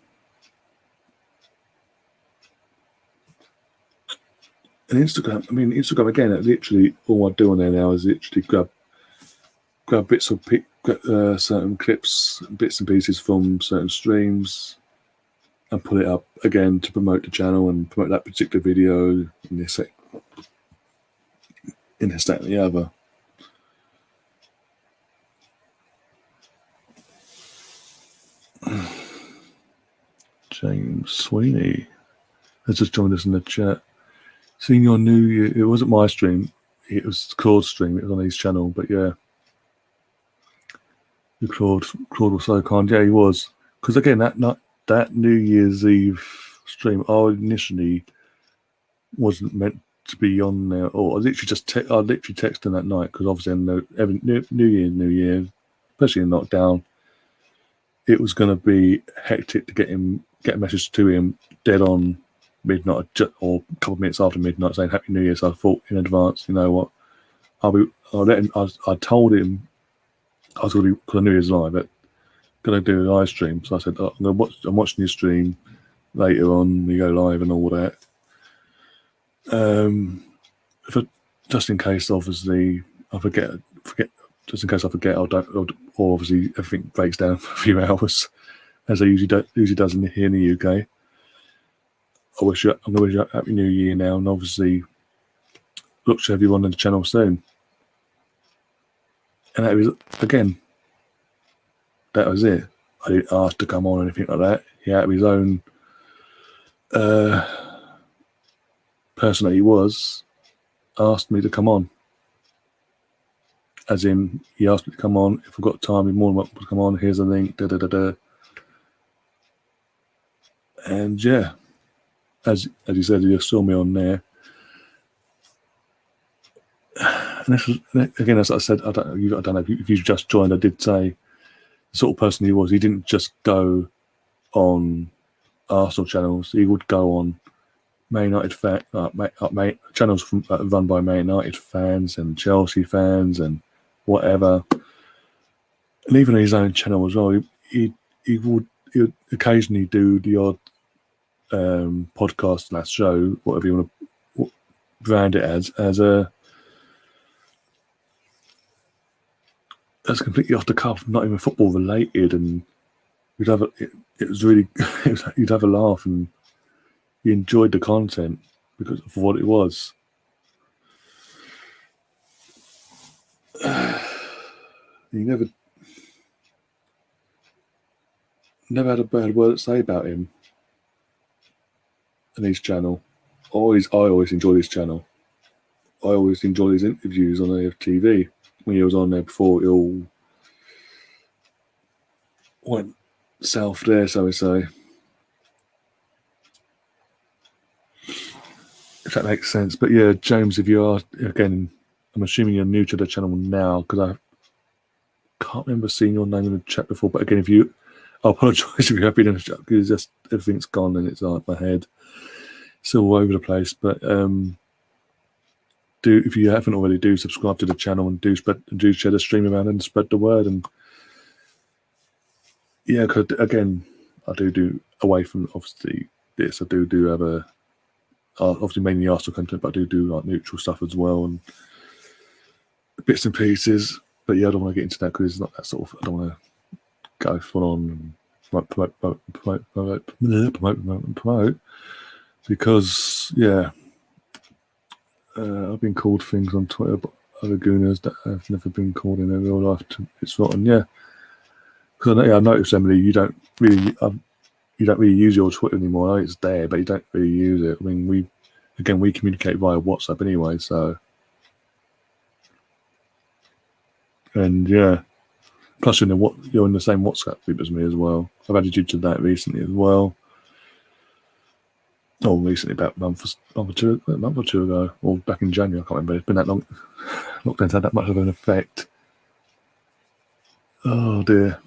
And Instagram again, literally all I do on there now is literally grab bits of certain clips, bits and pieces from certain streams, and put it up again to promote the channel and promote that particular video in this, that, and the other. James Sweeney has just joined us in the chat. Seeing your new year, it wasn't my stream, it was Claude's stream, it was on his channel, but yeah. Claude was so kind. Yeah, he was. Because again, that New Year's Eve stream, I initially wasn't meant to be on there. Or I literally texted him that night, because obviously I know every New Year, especially in lockdown, it was going to be hectic to get a message to him dead on midnight or a couple of minutes after midnight saying Happy New Year. So I thought in advance, you know what, I told him I was going to, because I knew he was live, but going to do a live stream. So I said, I'm watching your stream later on. We go live and all that. Just in case, obviously, I forget. Just in case I forget, or obviously everything breaks down for a few hours, as it usually does here in the UK. I'm going to wish you a Happy New Year now, and obviously look to everyone on the channel soon. And that was, again, that was it. I didn't ask to come on or anything like that. He had his own person that he was, asked me to come on. As in, he asked me to come on. If I've got time, he's more than welcome to come on. Here's a link, And yeah, as you said, you saw me on there. And this was, again, as I said, I don't know if you just joined. I did say the sort of person he was. He didn't just go on Arsenal channels. He would go on Man United channels run by Man United fans and Chelsea fans and whatever. And even on his own channel as well, he would occasionally do the odd podcast / show, whatever you want to brand it as that's completely off the cuff, not even football related, and you'd have you'd have a laugh, and you enjoyed the content because of what it was. You never had a bad word to say about him and his channel. I always enjoyed his channel. I always enjoyed his interviews on AFTV when he was on there before it all went south there, so we say. If that makes sense. But yeah, James, if you are, again, I'm assuming you're new to the channel now, because I can't remember seeing your name in the chat before. But again, I apologise if you have been in the chat, because just everything's gone and it's like my head. It's all over the place. But if you haven't already, do subscribe to the channel and do share the stream around and spread the word. And yeah, because again, I do away from obviously this. I do have obviously mainly Arsenal content, but I do like neutral stuff as well and bits and pieces. But yeah, I don't want to get into that because it's not that sort of. I don't want to go full on and promote because yeah, I've been called things on Twitter, but other gooners that have never been called in their real life. It's rotten, yeah. Because I noticed, Emily, you don't really use your Twitter anymore. I know it's there, but you don't really use it. I mean, we communicate via WhatsApp anyway, so. And yeah, plus you're in the same WhatsApp group as me as well. I've added you to that recently as well. Oh, recently, about a month or two ago, or back in January. I can't remember. It's been that long. Lockdown's had that much of an effect. Oh dear.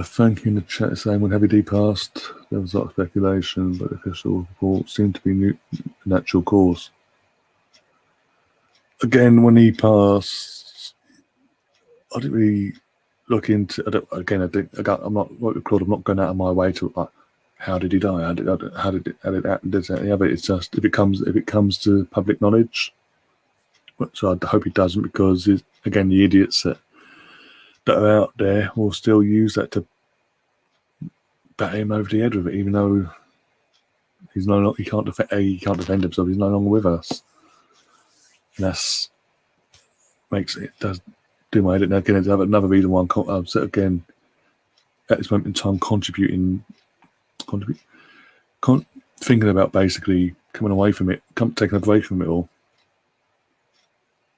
Thank you in the chat saying when Heavy D passed, there was a lot of speculation, but the official report seemed to be natural cause. Again, when he passed, I didn't really look into. I'm not like Claude. I'm not going out of my way to like, how did he die? How did it happen? This, that, and the other. It's just if it comes to public knowledge. So I hope he doesn't, because again, the idiots that are out there will still use that to bat him over the head with it, even though he can't defend himself. He's no longer with us. And that's does do my head in. Again, it's another reason why I'm again at this moment in time thinking about basically coming away from it, taking a break from it all,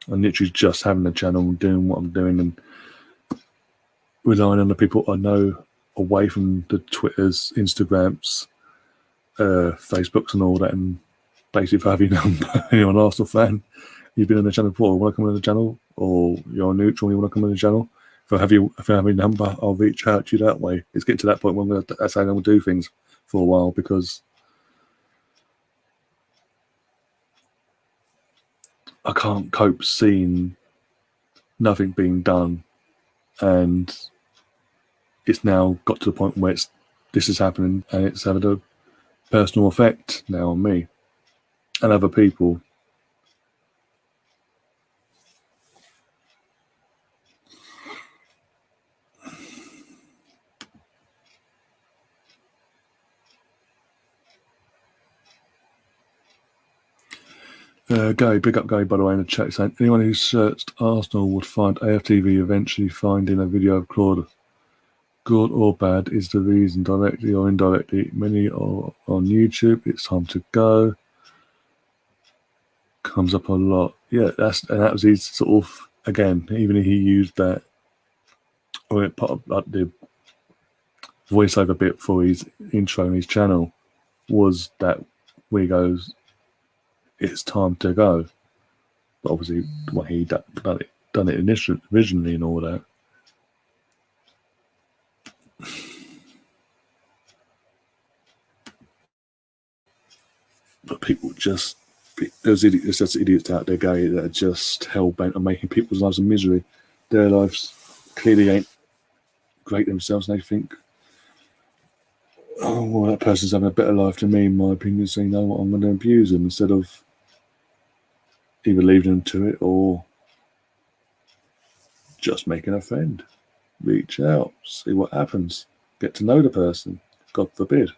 and literally just having a channel and doing what I'm doing and relying on the people I know away from the Twitters, Instagrams, Facebooks and all that. And basically, if I have you're an Arsenal fan, you've been on the channel before, want to come on the channel, or you're neutral, you want to come on the channel, if I have your number, I'll reach out to you that way. It's getting to that point when that's how I'm going to do things for a while, because I can't cope seeing nothing being done, and it's now got to the point where this is happening, and it's having a personal effect now on me and other people. Gary, big up Gary, by the way, in the chat, saying anyone who searched Arsenal would find AFTV eventually finding a video of Claude. Good or bad is the reason, directly or indirectly. Many are on YouTube. It's time to go. Comes up a lot. Yeah, that was his sort of, again, even if he used that, or part of like the voiceover bit for his intro on his channel, was that where he goes, it's time to go. But obviously, when he done it originally and all that. But people there's just idiots out there, Gary, that are just hell bent on making people's lives a misery. Their lives clearly ain't great themselves, and they think, oh, well, that person's having a better life than me, in my opinion, so you know what, I'm going to abuse them, instead of either leaving them to it or just making a friend. Reach out, see what happens, get to know the person, God forbid.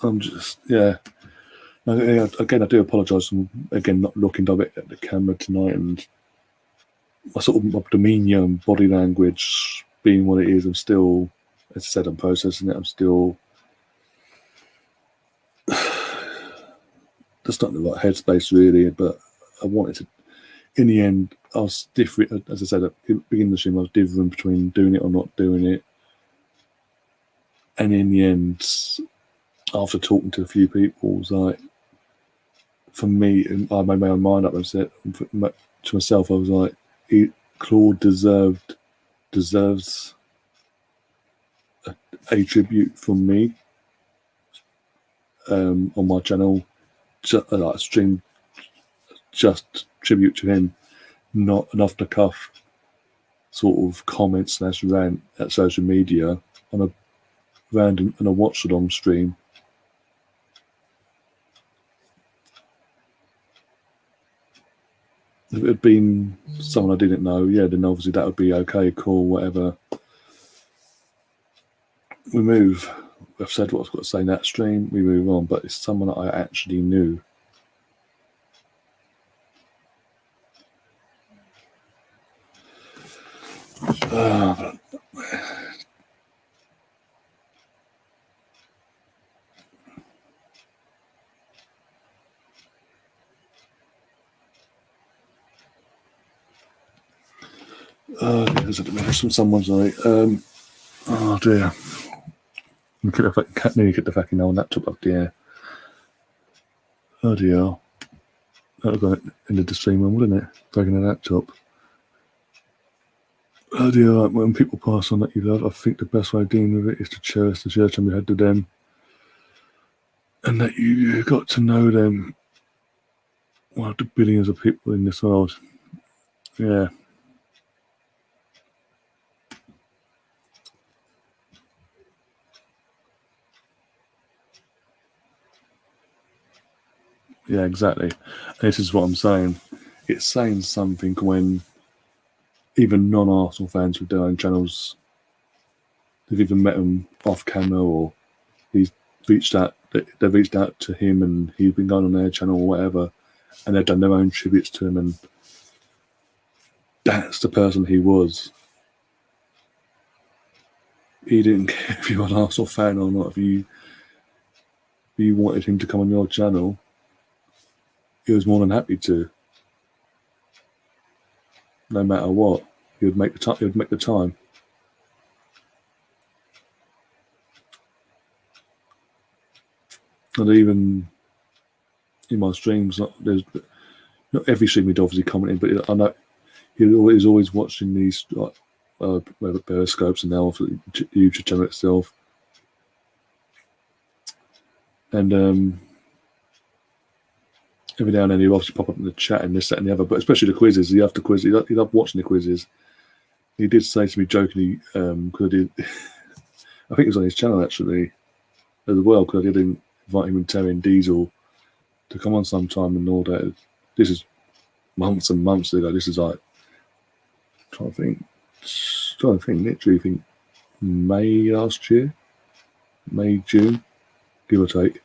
I'm just, yeah. Again, I do apologise for, again, not looking direct at the camera tonight, and my sort of my demeanour and body language being what it is. I'm still, as I said, I'm processing it. I'm still just not in the right headspace, really. But I wanted to, in the end, I was different. As I said at the beginning of the stream, I was different between doing it or not doing it. And in the end, after talking to a few people, it was like, for me, I made my own mind up and said to myself, I was like, Claude deserves a tribute from me on my channel, like stream, just tribute to him, not an off the cuff sort of comment / rant at social media on a random and a watch-along stream. If it had been someone I didn't know, yeah, then obviously that would be okay, cool, whatever. We move. I've said what I've got to say in that stream, we move on, but it's someone that I actually knew. There's from someone's like, oh dear. Nearly get the fucking old laptop up the air. Oh dear. That would go into the stream room, wouldn't it? Breaking a laptop. Oh dear, when people pass on that you love, I think the best way of dealing with it is to cherish the share time you had to them. And that you got to know them. One of the billions of people in this world. Yeah. Yeah, exactly. And this is what I'm saying. It's saying something when even non-Arsenal fans with their own channels, they've even met him off camera, or they've reached out to him and he's been going on their channel or whatever, and they've done their own tributes to him, and that's the person he was. He didn't care if you were an Arsenal fan or not. If you wanted him to come on your channel, he was more than happy to. No matter what, he would make the time. And even in my streams, there's not every stream he'd obviously commented, but I know he's always watching these periscopes and now the YouTube channel itself. And every now and then he'll obviously pop up in the chat and this, that, and the other, but especially the quizzes. He loved watching the quizzes. He did say to me jokingly, because I did, I think it was on his channel actually as well, because I did invite him and Terry and Diesel to come on sometime and all that. This is months and months ago. This is like, trying to think, literally think May last year, May, June, give or take.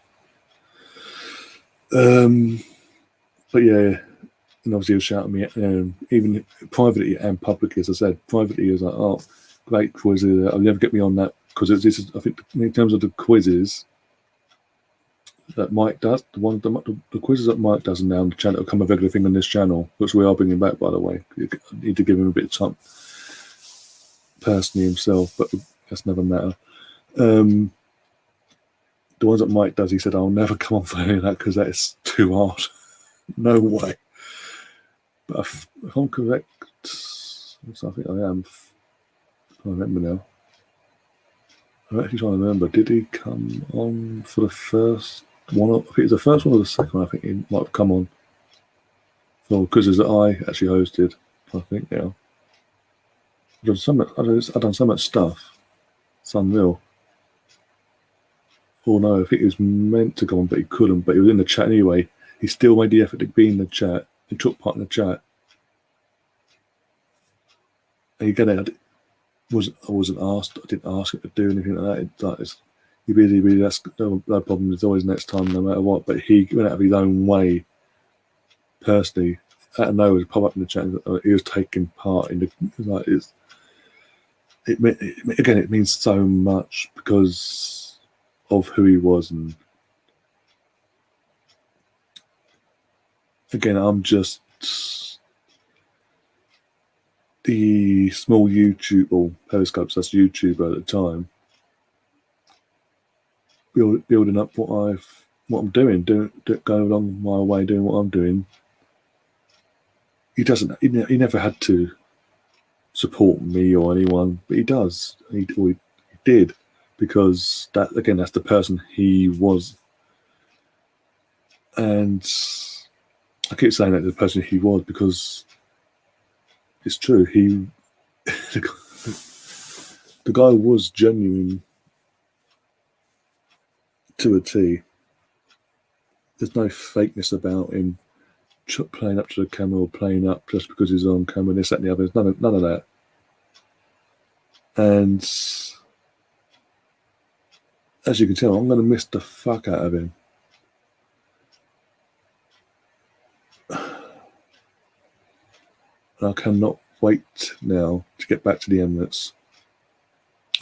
But yeah, and obviously he was shouting me, even privately and publicly, as I said. Privately, he was like, oh, great quiz. I'll never get me on that, because this is, I think, in terms of the quizzes that Mike does, the quizzes that Mike does now on the channel become a regular thing on this channel, which we are bringing back, by the way. You need to give him a bit of time personally himself, but that's another matter. The ones that Mike does, he said, I'll never come on for any of that because that is too hard. No way. But if I'm correct, I think I am. I remember now. I'm actually trying to remember. Did he come on for the first one? I think it was the first one or the second one. I think he might have come on for quizzes that I actually hosted. I think now. I've done so much stuff. It's unreal. Oh no, I think he was meant to come on, but he couldn't. But he was in the chat anyway. He still made the effort to be in the chat. He took part in the chat. And again, I wasn't asked. I didn't ask him to do anything like that. You're busy. That's no problem. There's always next time, no matter what. But he went out of his own way, personally, out of nowhere, to pop up in the chat. He was taking part in the it means so much because of who he was. And again, I'm just the small YouTube or Periscopes, that's YouTuber at the time. building up what I'm doing, going along my way, doing what I'm doing. He never had to support me or anyone, but he does. He did, because that's the person he was. And I keep saying that, the person he was, because it's true. The guy was genuine to a T. There's no fakeness about him playing up to the camera or playing up just because he's on camera, this, that, and the other. None of that. And as you can tell, I'm going to miss the fuck out of him. And I cannot wait now to get back to the Emirates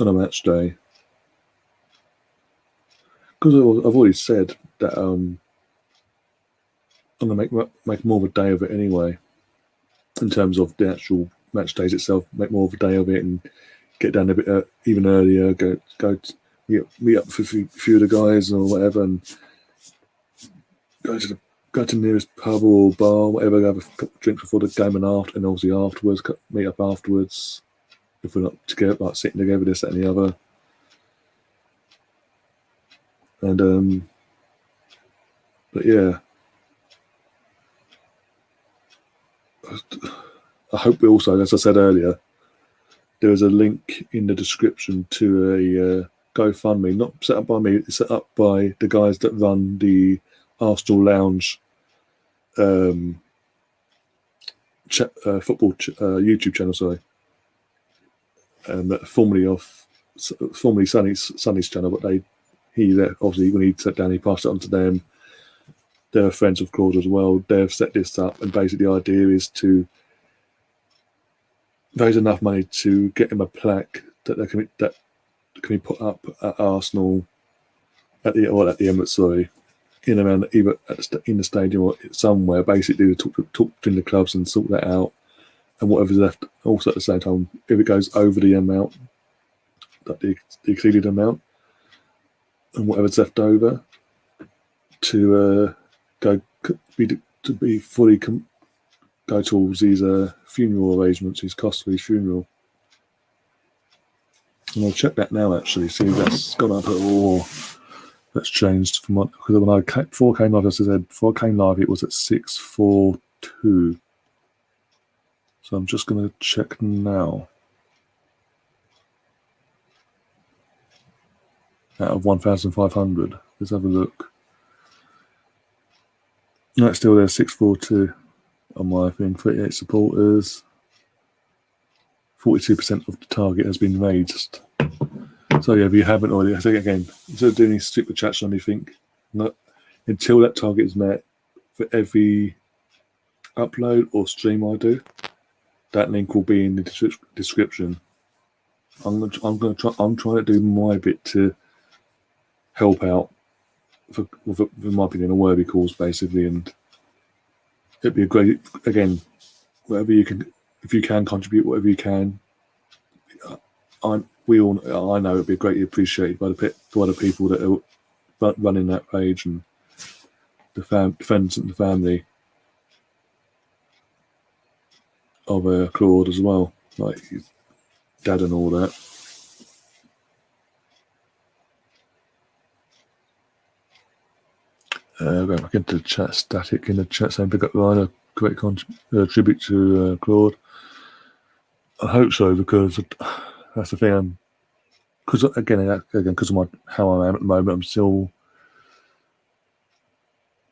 on a match day. Because I've already said that I'm going to make more of a day of it anyway, in terms of the actual match days itself. Make more of a day of it and get down a bit even earlier. Go meet up with a few of the guys or whatever, and go to the nearest pub or bar, whatever. Have a couple of drinks before the game and obviously afterwards. Meet up afterwards if we're not together, like sitting together, this, that, and the other. And but yeah, I hope we also, as I said earlier, there is a link in the description to a GoFundMe, not set up by me, it's set up by the guys that run the Arsenal Lounge football YouTube channel, sorry. Formerly Sonny's channel, but he obviously, when he sat down, he passed it on to them. They're friends of Claude as well. They've set this up, and basically the idea is to raise enough money to get him a plaque that can be put up at Arsenal at the Emirates, sorry, in around either in the stadium or somewhere. Basically, to talk between the clubs and sort that out, and whatever's left. Also, at the same time, if it goes over the amount, that the exceeded amount, and whatever's left over, to be fully go towards his funeral arrangements, his costly funeral. And I'll check that now, actually, see if that's gone up at all. That's changed from what, because when before I came live, as I said, before I came live, it was at 642. So I'm just going to check now. Out of 1,500. Let's have a look. No, it's still there, 642 on my thing. 38 supporters. 42% of the target has been raised. So yeah, if you haven't already, I think again, instead of doing any super chats or anything, until that target is met, for every upload or stream I do, that link will be in the description. I'm trying to do my bit to help out for my opinion, a worthy cause, basically, and it'd be a great, again, whatever you can, if you can contribute, whatever you can. I know it'd be greatly appreciated by the people that are running that page, and the friends and the family of Claude as well, like his dad and all that. Going back into the chat, static in the chat saying big up Ryan, a great tribute to Claude. I hope so, because that's the thing. Because again, because of how I am at the moment, I'm still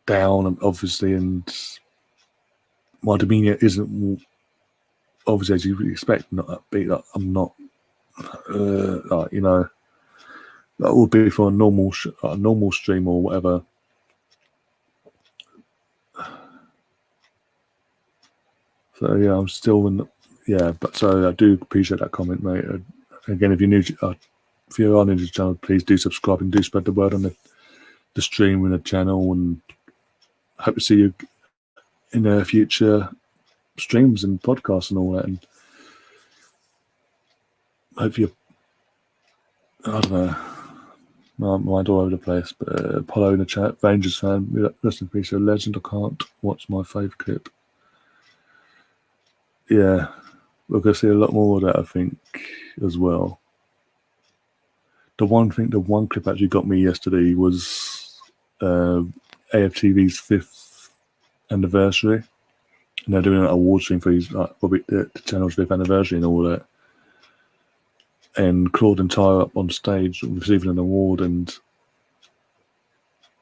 down, and obviously, and my demeanour isn't obviously as you would expect, not upbeat. Like, I'm not, that would be for a normal stream or whatever. So yeah, I'm still but so I do appreciate that comment, mate. Again, if you're new, if you're new to the channel, please do subscribe and do spread the word on the stream and the channel, and hope to see you in the future streams and podcasts and all that. And hope you, I don't know, My mind all over the place. But Apollo in the chat, Rangers fan, rest in peace, a legend. I can't watch my fave clip. Yeah, we're going to see a lot more of that, I think, as well. The one clip actually got me yesterday was AFTV's 5th anniversary. And they're doing an award stream for his, probably the channel's 5th anniversary and all that. And Claude and Ty up on stage receiving an award, and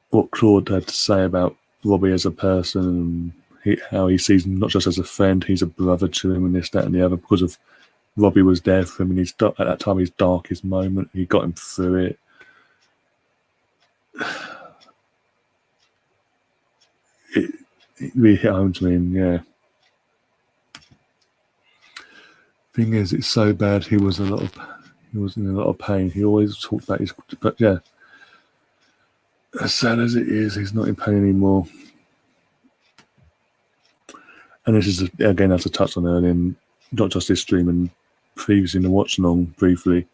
what Claude had to say about Robbie as a person, and how he sees him not just as a friend, he's a brother to him, and this, that, and the other, because of Robbie was there for him in his, at that time, his darkest moment. He got him through it. It really hit home to me, and yeah. Thing is, it's so bad. He was in a lot of pain. He always talked about his, but yeah, as sad as it is, he's not in pain anymore. And this is again, as I touched on earlier, in not just this stream and previously in the watch along briefly,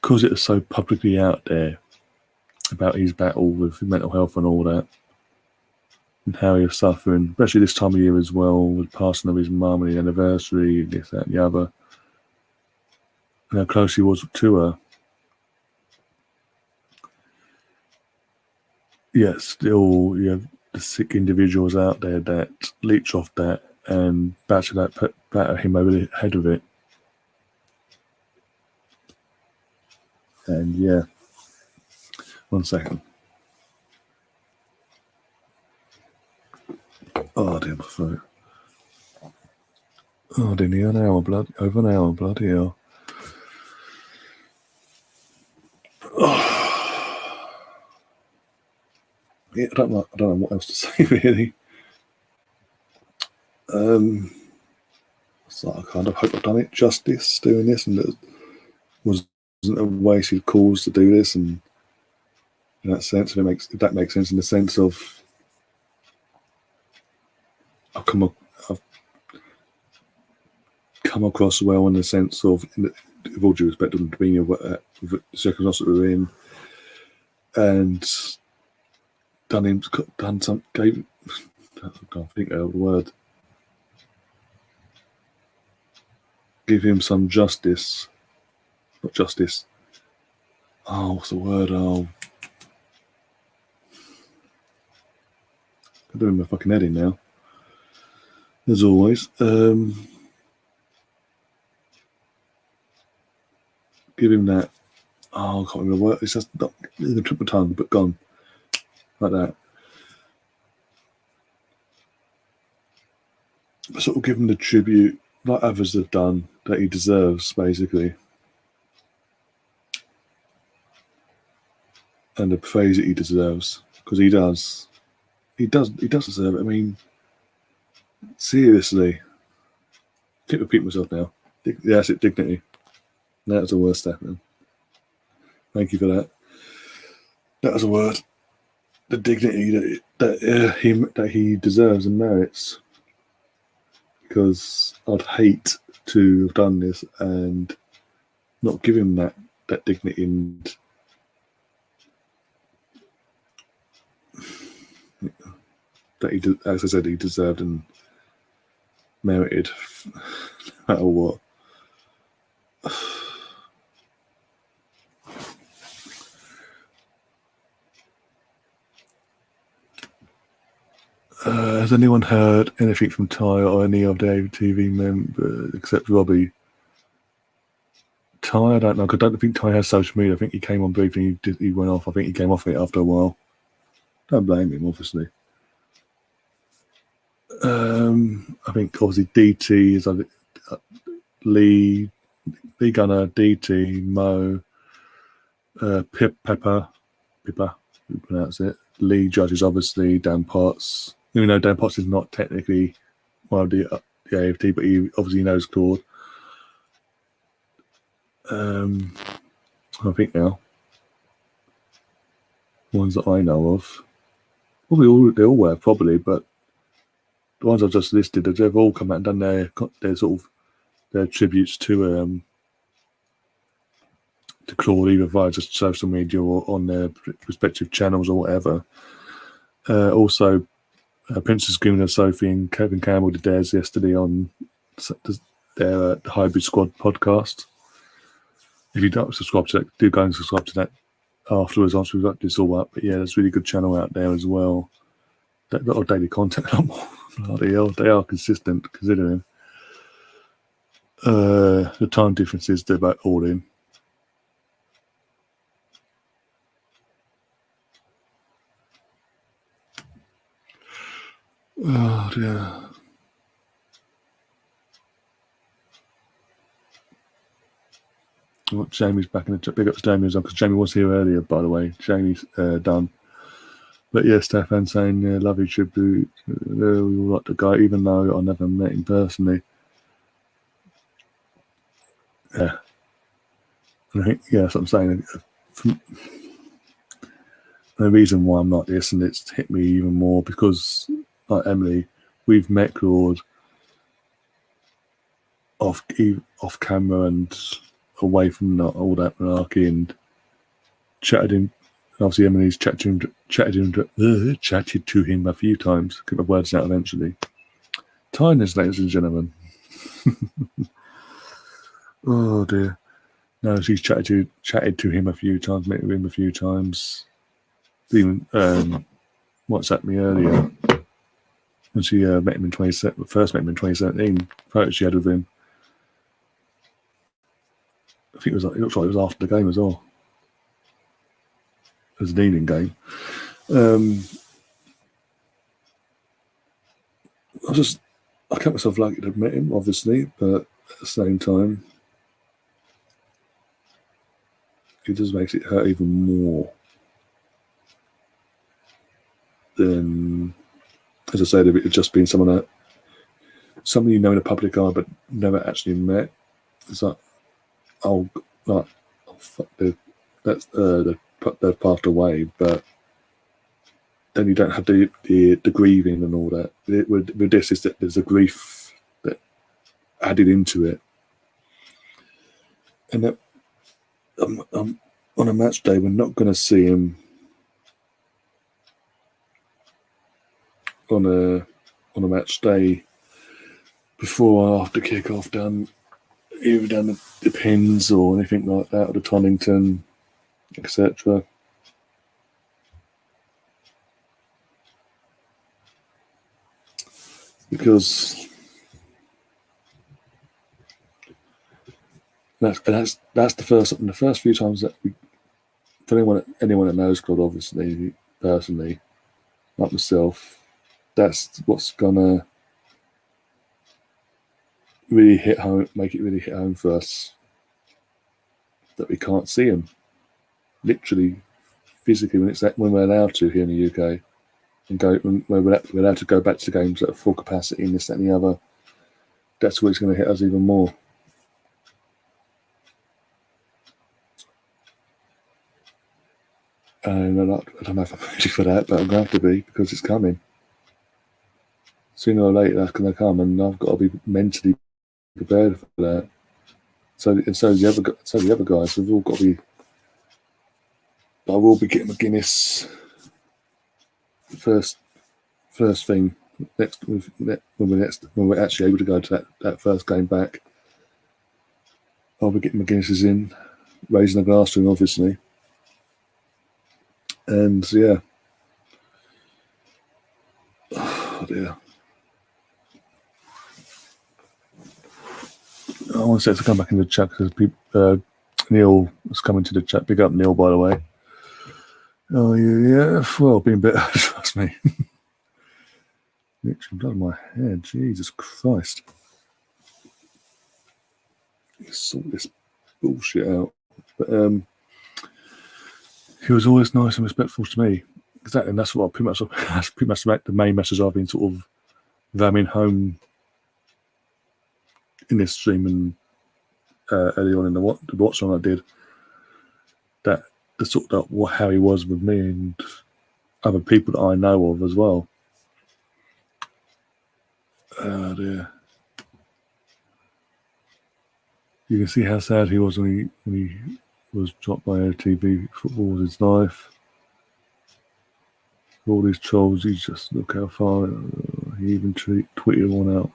because it was so publicly out there about his battle with mental health and all that, and how he was suffering, especially this time of year as well, with the passing of his mum and the anniversary, this, that, and the other, and how close he was to her. Yet still, you have the sick individuals out there that leech off that and batter him over the head of it. And yeah, 1 second. Oh dear, my throat. Oh dear, over an hour, bloody hell. Oh. Yeah, I don't know what else to say really. So I kind of hope I've done it justice doing this, and it wasn't a wasted cause to do this, and in that sense, if that makes sense, in the sense of I've come across well in the sense of, with all due respect to being the circumstances that we're in, and I can't think of the word. Give him some justice. Not justice. Oh, what's the word? Oh. I'm doing my fucking head in now. As always. Give him that. Oh, I can't remember the word. It's just not in the tip of the tongue, but gone. Like that. Sort of give him the tribute, like others have done, that he deserves, basically. And the praise that he deserves. Because he does. He does deserve it. I mean, seriously. I can't repeat myself now. That's it, dignity. That's a word, Stefan. Thank you for that. That was a word. The dignity that he deserves and merits. Because I'd hate to have done this and not give him that dignity and that he, as I said, he deserved and merited, no matter what. Has anyone heard anything from Ty or any of the ATV members except Robbie? Ty, I don't know. I don't think Ty has social media. I think he came on briefly. He went off. I think he came off it after a while. Don't blame him, obviously. I think obviously DT is Lee Gunner, DT, Mo, Pippa, who pronounce it. Lee judges obviously Dan Potts. Even though Dan Potts is not technically one of the AFT, but he obviously knows Claude. I think now ones that I know of, probably they all were probably, but the ones I've just listed, they've all come out and done their sort of their tributes to to Claude, either via just social media or on their respective channels or whatever. Also, Princess Guna, Sophie, and Kevin Campbell did theirs yesterday on their Hybrid Squad podcast. If you don't subscribe to that, do go and subscribe to that afterwards once we've got this all up. But yeah, there's a really good channel out there as well. They've got our daily content a lot more. Bloody hell, they are consistent considering the time differences they're about all in. Oh dear. Well, Jamie's back in the chat. Big up to Jamie, because Jamie was here earlier, by the way. Jamie's done. But yeah, Stefan saying, love you, tribute. We all like the guy, even though I never met him personally. Yeah. And I think, yeah, that's what I'm saying. The reason why I'm like this, and it's hit me even more, because, like Emily, we've met Claude off camera and away from all that malarkey, and chatted him. Obviously, Emily's chatted to him a few times. Get my words out eventually. Tiners, ladies and gentlemen. Oh dear. No, she's chatted to him a few times, met with him a few times. Even WhatsApped me earlier when she first met him in 2017. Photo she had with him. I think it looks like it was after the game as well. It was an evening game. I kept myself lucky to have met him, obviously, but at the same time, it just makes it hurt even more. Then, as I said, if it had just been someone you know in the public eye but never actually met, it's like, fuck, they've passed away, but then you don't have the grieving and all that. With this, is that there's a grief that added into it, and that on a match day, we're not going to see him on a match day before or after kickoff either down the pins or anything like that, or the Tonington, etc. Because that's the first few times that for anyone that knows Claude, obviously personally, like myself, that's what's gonna really make it really hit home for us, that we can't see him, literally, physically, when we're allowed to here in the UK, and when we're allowed to go back to games at full capacity and this, that, and the other. That's where it's going to hit us even more. And I don't know if I'm ready for that, but I'm going to have to be, because it's coming. Sooner or later, that's going to come, and I've got to be mentally prepared for that. So the other guys. We've all got to be. I will be getting McGuinness first thing when we're actually able to go to that first game back. I'll be getting McGuinness's in, raising a glass to him, obviously. And yeah, oh dear. I want to come back in the chat because Neil is coming to the chat. Big up, Neil, by the way. Oh yeah. Well, being better, trust me. Literally blood in my head. Jesus Christ. Sort this bullshit out. But he was always nice and respectful to me. Exactly, and that's pretty much the main message I've been sort of ramming home in this stream and early on in the watch on I did. That the sort of how he was with me and other people that I know of as well. Oh dear. You can see how sad he was when he was dropped by ATV football with his knife. For all these trolls, he just look how far he even tweeted one out.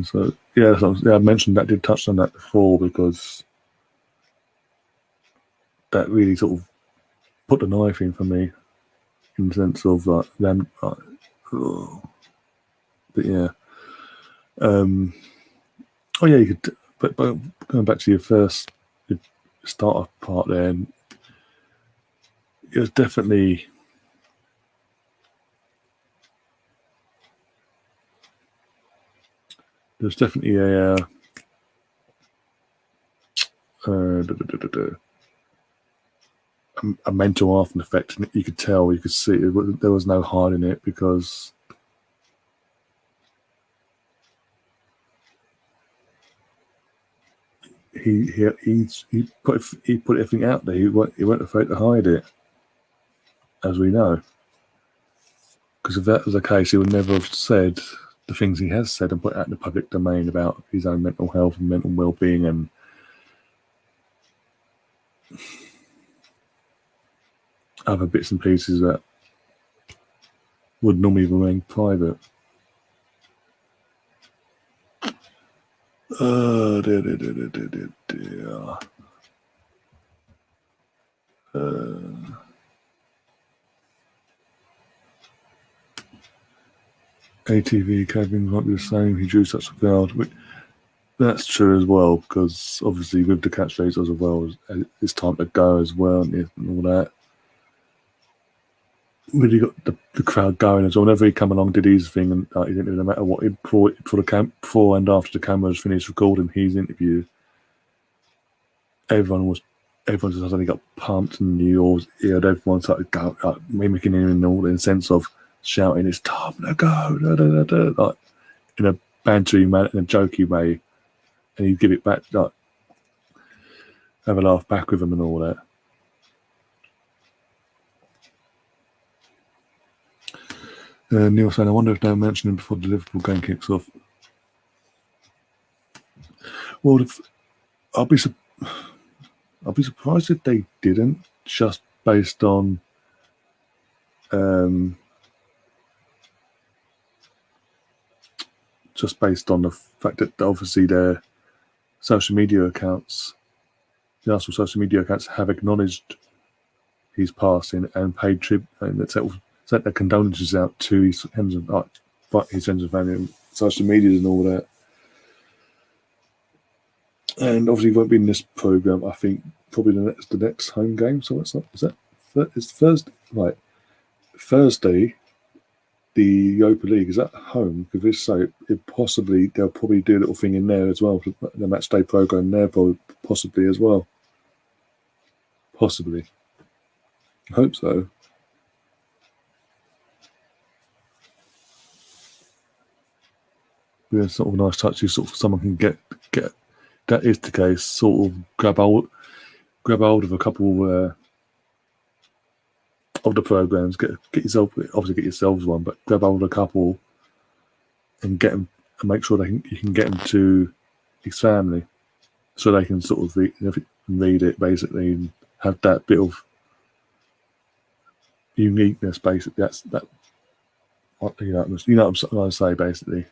So yeah, I mentioned that, did touch on that before, because that really sort of put the knife in for me, in the sense of them. But yeah. Oh yeah, you could. But going back to your starter part there, and it was definitely. There's definitely a mental after effect, and you could tell, you could see there was no hiding it, because he put everything out there. He weren't afraid to hide it, as we know. Because if that was the case, he would never have said the things he has said and put out in the public domain about his own mental health and mental well-being and other bits and pieces that would normally remain private. ATV cabins might be the same. He drew such a crowd. That's true as well, because obviously with the catchphrase as well, it's time to go as well, and all that. Really got the crowd going as well. Whenever he come along, did his thing, and he didn't really, no matter what, before and after the cameras finished recording his interview, everyone just suddenly got pumped, and you heard everyone started mimicking him in all, in the sense of shouting, "It's time to go!" Like in a bantery manner, in a jokey way, and he'd give it back, like have a laugh back with him and all that. Neil saying, "I wonder if they'll mention him before the Liverpool game kicks off." Well, I'll be surprised if they didn't, just based on the fact that obviously their social media accounts, the Arsenal social media accounts, have acknowledged his passing and paid tribute, and sent their condolences out to his friends and family and social medias and all that. And obviously, he won't be in this program. I think probably the next home game. So it's Thursday, right? Thursday, the Europa League is at home. Because if so, they'll probably do a little thing in there as well. The match day program there, possibly as well. Possibly, I hope so. Yeah, sort of a nice touch. Sort of someone can get. That is the case. Sort of grab hold of a couple of the programs. Get yourselves one, but grab hold of a couple and get them, and make sure you can get them to his family, so they can sort of read it basically, and have that bit of uniqueness. Basically, that's that. You know what I'm trying to say, basically.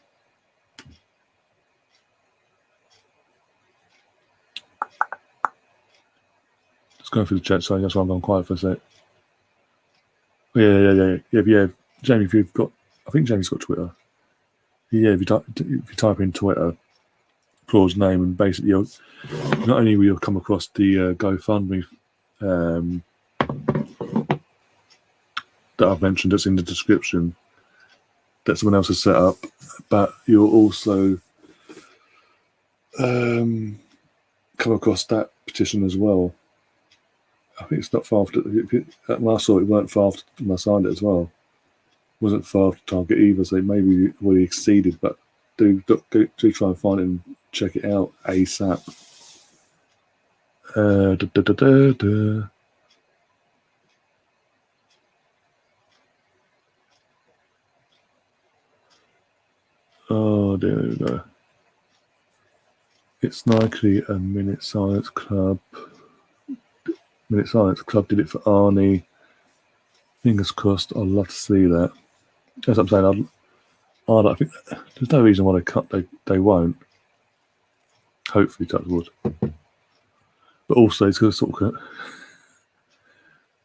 Just going through the chat, sorry, that's why I'm going quiet for a sec. Yeah. Jamie, if you've got, I think Jamie's got Twitter. Yeah, if you type in Twitter, Claude's name, and basically not only will you come across the GoFundMe that I've mentioned, that's in the description, that someone else has set up, but you'll also come across that petition as well. I think it's not far after. When I saw it, weren't far after when I signed it as well. Wasn't far after target either, so maybe already exceeded. But do try and find it and check it out ASAP. Oh, there we go. It's likely a Minute Silence Club. Minute Silence Club did it for Arnie. Fingers crossed. I'd love to see that. As I'm saying, I think there's no reason why they cut. They won't. Hopefully, touch wood. But also, it's going to sort of. I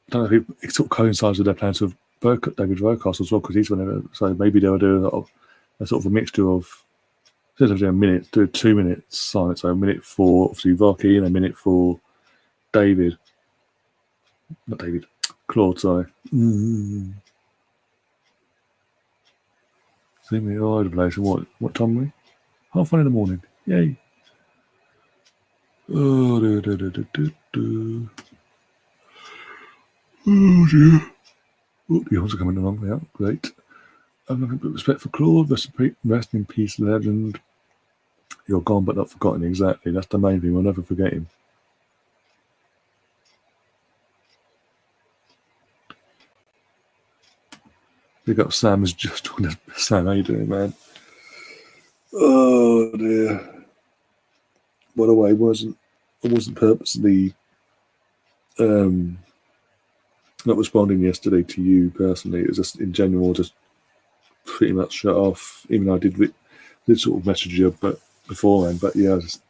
don't know if it sort of coincides with their plans with David Rocas as well, because he's going to. So maybe they'll do a sort of a mixture of. Instead of doing a minute, do 2 minutes silence. So a minute for obviously Rocky and a minute for David. Not David. Claude, sorry. See me all over the place. What time are we? 1:30 in the morning. Yay. Oh, oh dear. Oh, the horns are coming along. Yeah, great. I've nothing but respect for Claude. Rest in peace, legend. You're gone but not forgotten. Exactly. That's the main thing. We'll never forget him. Big up Sam is just talking to Sam. How you doing, man? Oh dear. By the way, I wasn't purposely not responding yesterday to you personally. It was just in general, just pretty much shut off. Even though I did sort of message you, but beforehand. But yeah, just,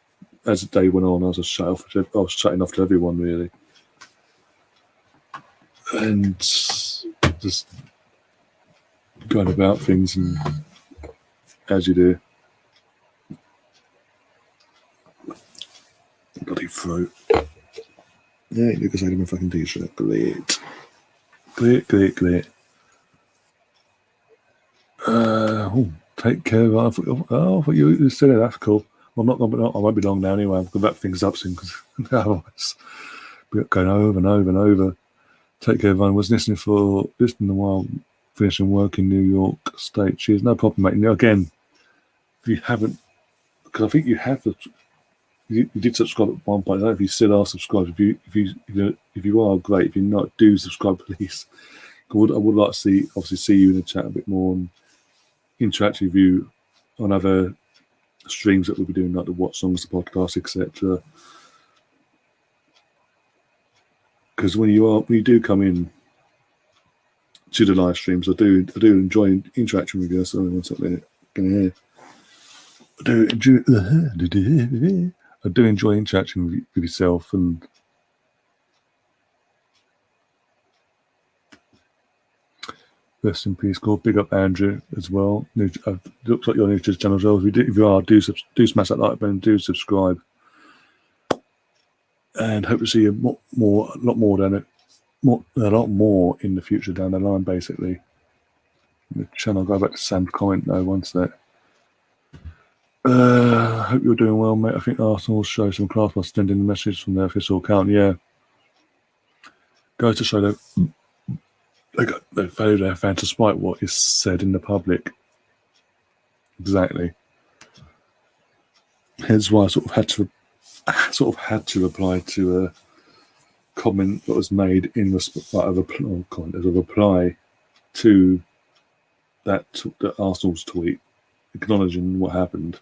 as the day went on, I was just shut off. I was shutting off to everyone really, and just going about things and as you do. Bloody throat. Yeah, you can say to my fucking t-shirt. Great. Take care. I thought you said it. That's cool. Well, I won't be long now anyway. I'll go back things up soon because otherwise we're going over and over and over. Take care, everyone. Was listening while finishing work in New York State. Cheers. No problem, mate. Now, again, if you haven't, because I think you have you did subscribe at one point. I don't know if you still are subscribed. If you are, great. If you're not, do subscribe, please. I would like to see you in the chat a bit more and interact with you on other streams that we'll be doing, like the Watch Songs, the podcast, etc. Because when you do come in to the live streams, I do enjoy interacting with you. So what's up there? Can you hear? I do enjoy interacting with yourself and rest in peace, God. Big up Andrew as well. Looks like you're new to the channel as well. If you are, do smash that like button, do subscribe, and hope to see you a lot more in the future down the line. Basically, the channel. Go back to Sam's comment though. Once that. Hope you're doing well, mate. I think Arsenal will show some class by sending the message from their official account. Yeah, goes to show that they value their fans despite what is said in the public. Exactly. Hence why I sort of had to reply to a comment that was made in response as a reply to that Arsenal's tweet acknowledging what happened.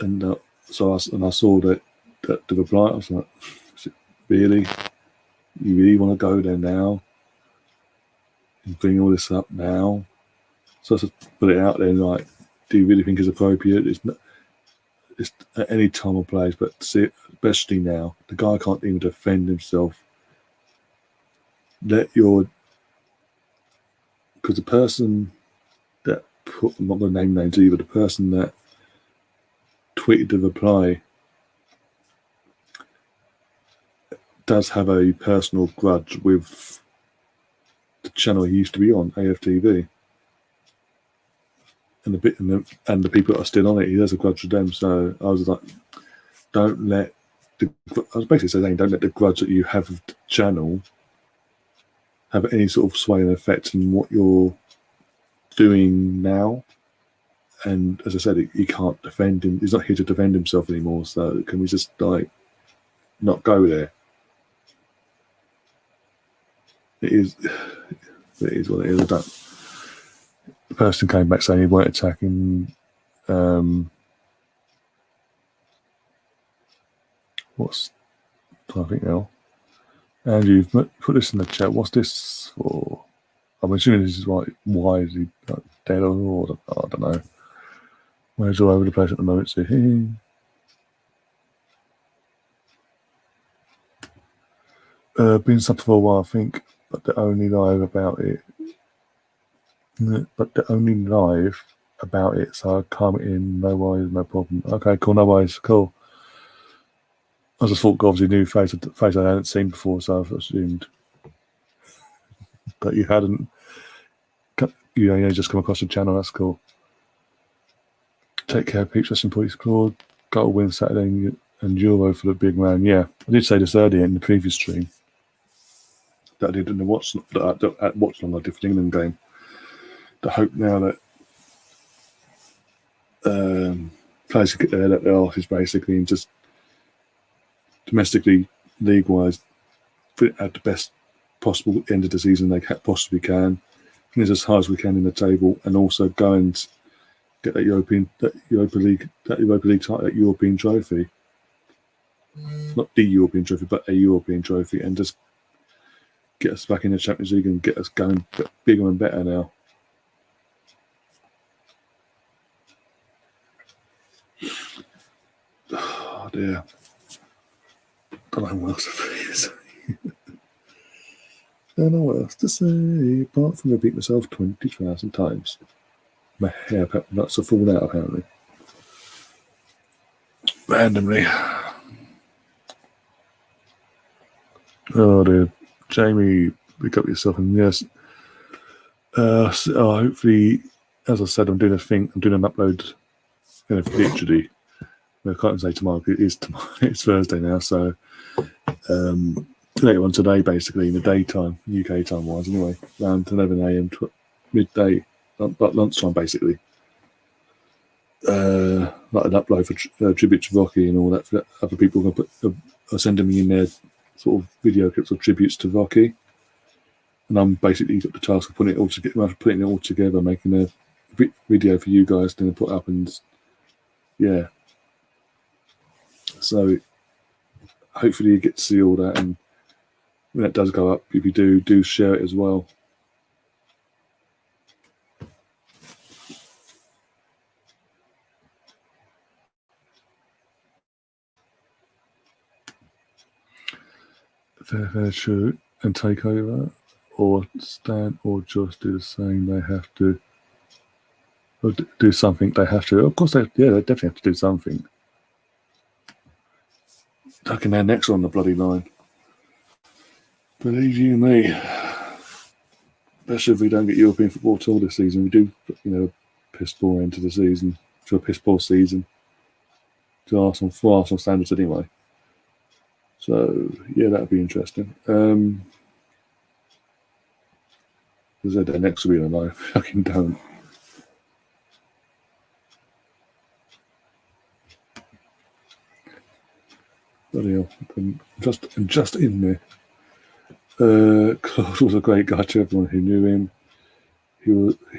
And so I saw that the reply. I was like, really? You really want to go there now and bring all this up now? So I just put it out there, like, do you really think it's appropriate? It's at any time or place, but especially now. The guy can't even defend himself. Because the person that I'm not going to name names either, the person that tweeted the reply does have a personal grudge with the channel he used to be on, AFTV, and the people that are still on it. He has a grudge with them. So I was like, I was basically saying, don't let the grudge that you have with the channel have any sort of sway and effect in what you're doing now. And as I said, he can't defend him. He's not here to defend himself anymore. So can we just not go there? It is what it is. The person came back saying he weren't attacking What's I think now? And you've put this in the chat. What's this for? I'm assuming this is like, why is he dead or I don't know. Where's all over the place at the moment? So been something for a while, I think, but they're only live about it. So I come in, no worries, no problem. Okay, cool, no worries, cool. I just thought, obviously, new face I hadn't seen before, so I've assumed that you hadn't. You just come across the channel. That's cool. Take care, peeps. Rest in peace, Claude. Got a win Saturday and Euro for the big man. Yeah, I did say this earlier in the previous stream that I did in the watch along I did for the England game. The hope now that players can get their arses basically and just domestically, league-wise, at the best possible end of the season they possibly can, finish as high as we can in the table, and also go and get that Europa League title, that European trophy. Not the European trophy, but a European trophy, and just get us back in the Champions League and get us going bigger and better now. Oh dear. Don't know what else to say. Don't know what else to say apart from repeat myself 20,000 times. My hair nuts are falling out apparently. Randomly. Oh dear. Jamie, pick up yourself, and yes. Hopefully, as I said, I'm doing an upload literally. I can't say tomorrow, it is tomorrow, it's Thursday now, so later on today, basically in the daytime, UK time wise anyway, around 11 a.m. to midday, but lunchtime basically. Like an upload for tribute to Rocky and all that. For other people are sending me in their sort of video clips or tributes to Rocky, and I'm basically got the task of putting it all together, making a video for you guys to put up, and yeah. So hopefully you get to see all that, and when it does go up, if you do share it as well. Fair, true, and take over, or stand, or just do the same. They have to, or do something. They have to. Of course, they definitely have to do something. Tucking their necks on the bloody line. Believe you me. Especially if we don't get European football at all this season, we do, piss poor end to the season, to a piss poor season, to Arsenal standards anyway. So yeah, that'd be interesting. Because their necks will be on the line. Fucking don't. Bloody hell. Just in there. Claude was a great guy to everyone who knew him.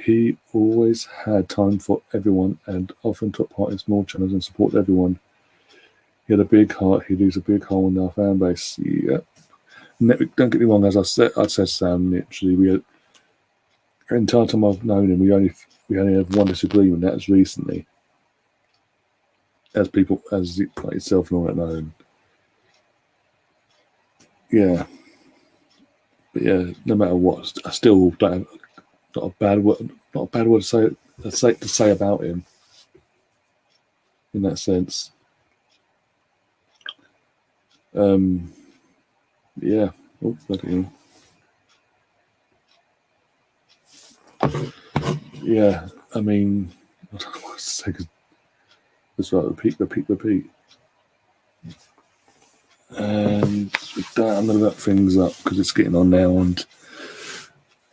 He always had time for everyone and often took part in small channels and supported everyone. He had a big heart. He leaves a big hole in our fan base. Yeah. Don't get me wrong, as I said, Sam, literally, we had, the entire time I've known him, we only had one disagreement. That was recently. As like yourself and all that know. Yeah. But yeah, no matter what, I still don't have not a bad word to say about him in that sense. Yeah. Oh, bloody hell. Yeah, I mean, I don't know what to say. That's right, repeat. And with that, I'm going to wrap things up because it's getting on now and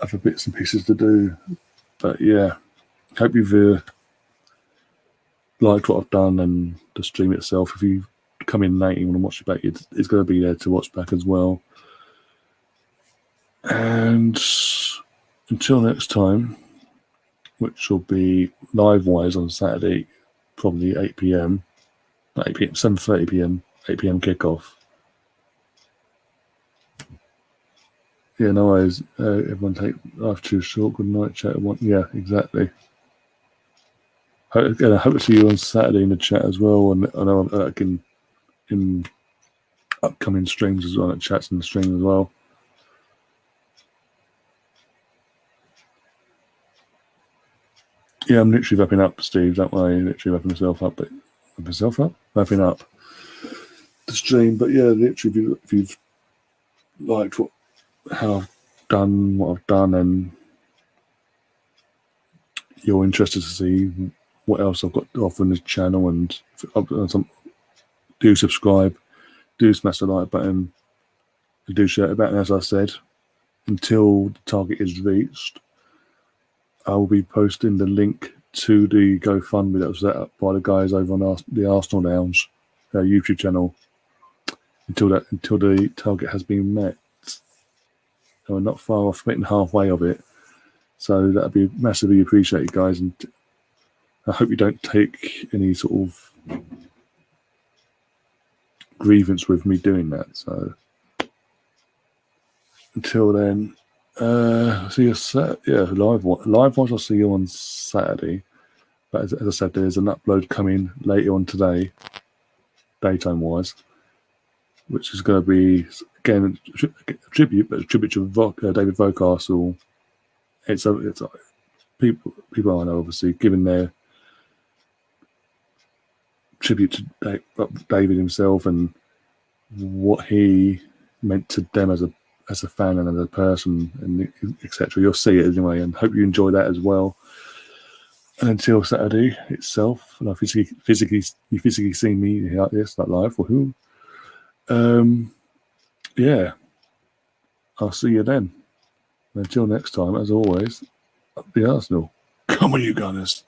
other bits and pieces to do. But yeah, hope you've liked what I've done and the stream itself. If you come in late and want to watch it back, it's going to be there to watch back as well. And until next time, which will be live-wise on Saturday, probably 8 p.m. 7:30 p.m. 8 p.m. kickoff. Yeah, no worries. Everyone take life too short. Good night, chat. Yeah, exactly. Again, I hope to see you on Saturday in the chat as well. And I know in upcoming streams as well, chats and streams as well. Yeah, I'm literally wrapping up, Steve. Don't worry, literally wrapping myself up. Wrapping up the stream. But yeah, literally, if you've liked how I've done what I've done, and you're interested to see what else I've got to offer on this channel, and do subscribe, do smash the like button, and do share it about. And as I said, until the target is reached, I will be posting the link to the GoFundMe that was set up by the guys over on the Arsenal Lounge YouTube channel until the target has been met. So we're not far off hitting halfway of it. So that'd be massively appreciated, guys. And I hope you don't take any sort of grievance with me doing that. So until then, see you live ones. I'll see you on Saturday. But as I said, there's an upload coming later on today, daytime wise, which is going to be again a tribute to David Vocastle. It's people I know, obviously, giving their tribute to David himself and what he meant to them as a fan and as a person, and etc. You'll see it anyway, and hope you enjoy that as well. And until Saturday itself, and you physically see me like this, like live for who? Yeah, I'll see you then. Until next time, as always, up the Arsenal. Come on, you Gunners.